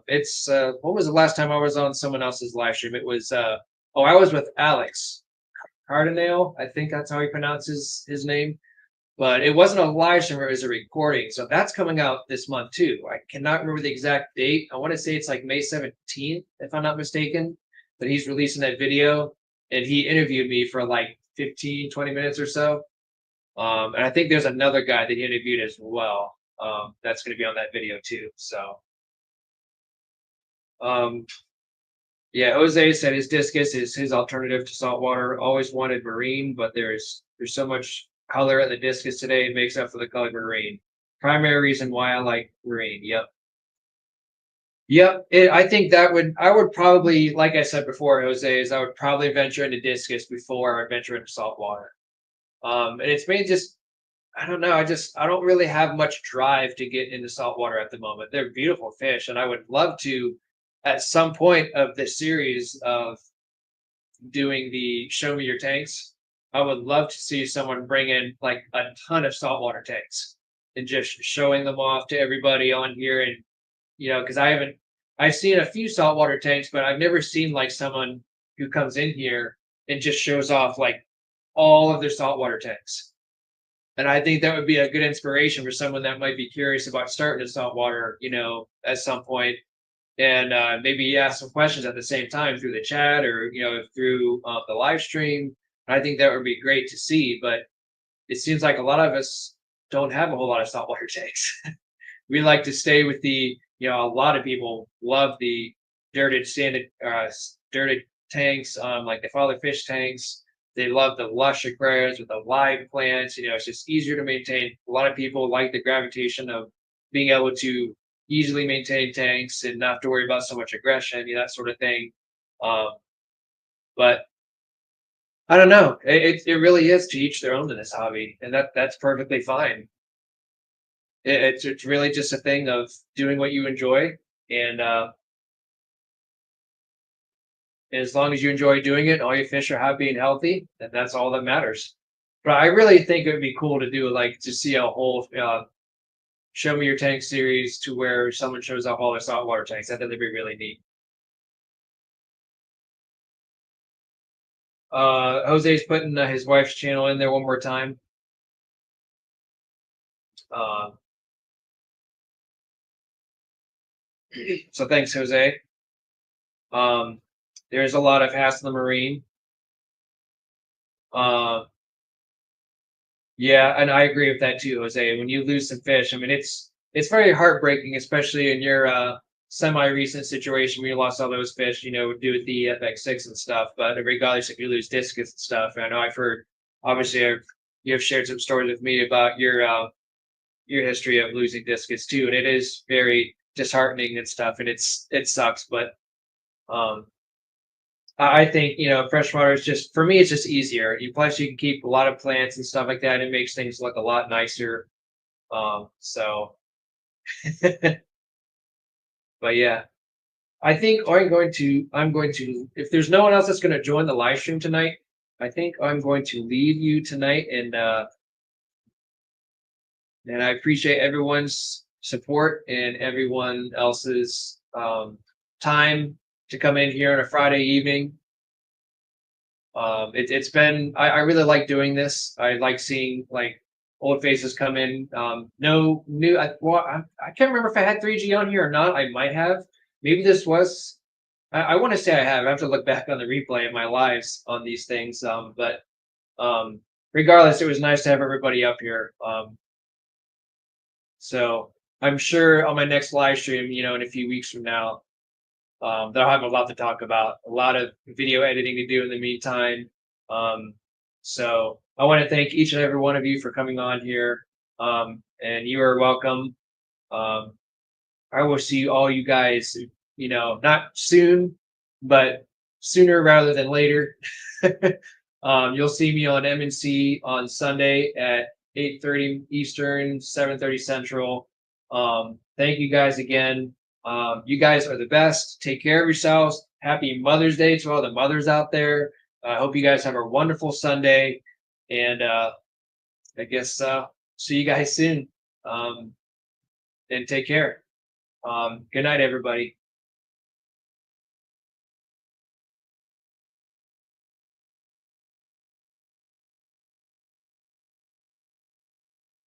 It's when was the last time I was on someone else's live stream? It was I was with Alex Cardinale. I think that's how he pronounces his name. But it wasn't a live stream, it was a recording. So that's coming out this month too. I cannot remember the exact date. I want to say it's like May 17th, if I'm not mistaken. But he's releasing that video, and he interviewed me for like 15, 20 minutes or so. And I think there's another guy that he interviewed as well. That's going to be on that video too. So, yeah, Jose said his discus is his alternative to saltwater. Always wanted marine, but there's so much color in the discus today. It makes up for the colored marine. Primary reason why I like marine. Yep. I think I would probably, like I said before, Jose, is I would probably venture into discus before I venture into saltwater. And it's mainly just, I don't know. I don't really have much drive to get into saltwater at the moment. They're beautiful fish, and I would love to, at some point of this series of doing the Show Me Your Tanks, I would love to see someone bring in like a ton of saltwater tanks and just showing them off to everybody on here. And, because I've seen a few saltwater tanks, but I've never seen like someone who comes in here and just shows off like all of their saltwater tanks. And I think that would be a good inspiration for someone that might be curious about starting in saltwater, at some point. And maybe ask some questions at the same time through the chat or, through the live stream. I think that would be great to see, but it seems like a lot of us don't have a whole lot of saltwater tanks. We like to stay with a lot of people love the dirted tanks, like the father fish tanks. They love the lush aquariums with the live plants. It's just easier to maintain. A lot of people like the gravitation of being able to easily maintain tanks and not have to worry about so much aggression, that sort of thing. But I don't know. It really is to each their own in this hobby, and that's perfectly fine. It's really just a thing of doing what you enjoy, and as long as you enjoy doing it, all your fish are happy and healthy, and that's all that matters. But I really think it would be cool to do to see a whole Show Me Your Tank series to where someone shows off all their saltwater tanks. I think that'd be really neat. Jose's putting his wife's channel in there one more time. So thanks, Jose. There's a lot of Hassel Marine. Yeah, and I agree with that too, Jose. When you lose some fish, I mean, it's very heartbreaking, especially in your semi-recent situation where you lost all those fish, due with the FX6 and stuff. But regardless, if you lose discus and stuff, I know I've heard, obviously, you have shared some stories with me about your history of losing discus too, and it is very disheartening and stuff, and it sucks. But I think, you know, freshwater is just, for me, it's just easier. Plus you can keep a lot of plants and stuff like that. It makes things look a lot nicer. So, but yeah, I think I'm going to, if there's no one else that's going to join the live stream tonight, I think I'm going to leave you tonight. And I appreciate everyone's support and everyone else's time to come in here on a Friday evening. It's been, I really like doing this. I like seeing like old faces come in. No new, I can't remember if I had 3G on here or not. I might have. Maybe this was, I want to say I have. I have to look back on the replay of my lives on these things. But regardless, it was nice to have everybody up here. So I'm sure on my next live stream, you know, in a few weeks from now, they'll have a lot to talk about, a lot of video editing to do in the meantime. So I want to thank each and every one of you for coming on here. And you are welcome. I will see all you guys, you know, not soon, but sooner rather than later. You'll see me on MNC on Sunday at 8:30 Eastern, 7:30 Central. Thank you guys again. You guys are the best. Take care of yourselves. Happy Mother's Day to all the mothers out there. I hope you guys have a wonderful Sunday. And I guess see you guys soon. And take care. Good night, everybody.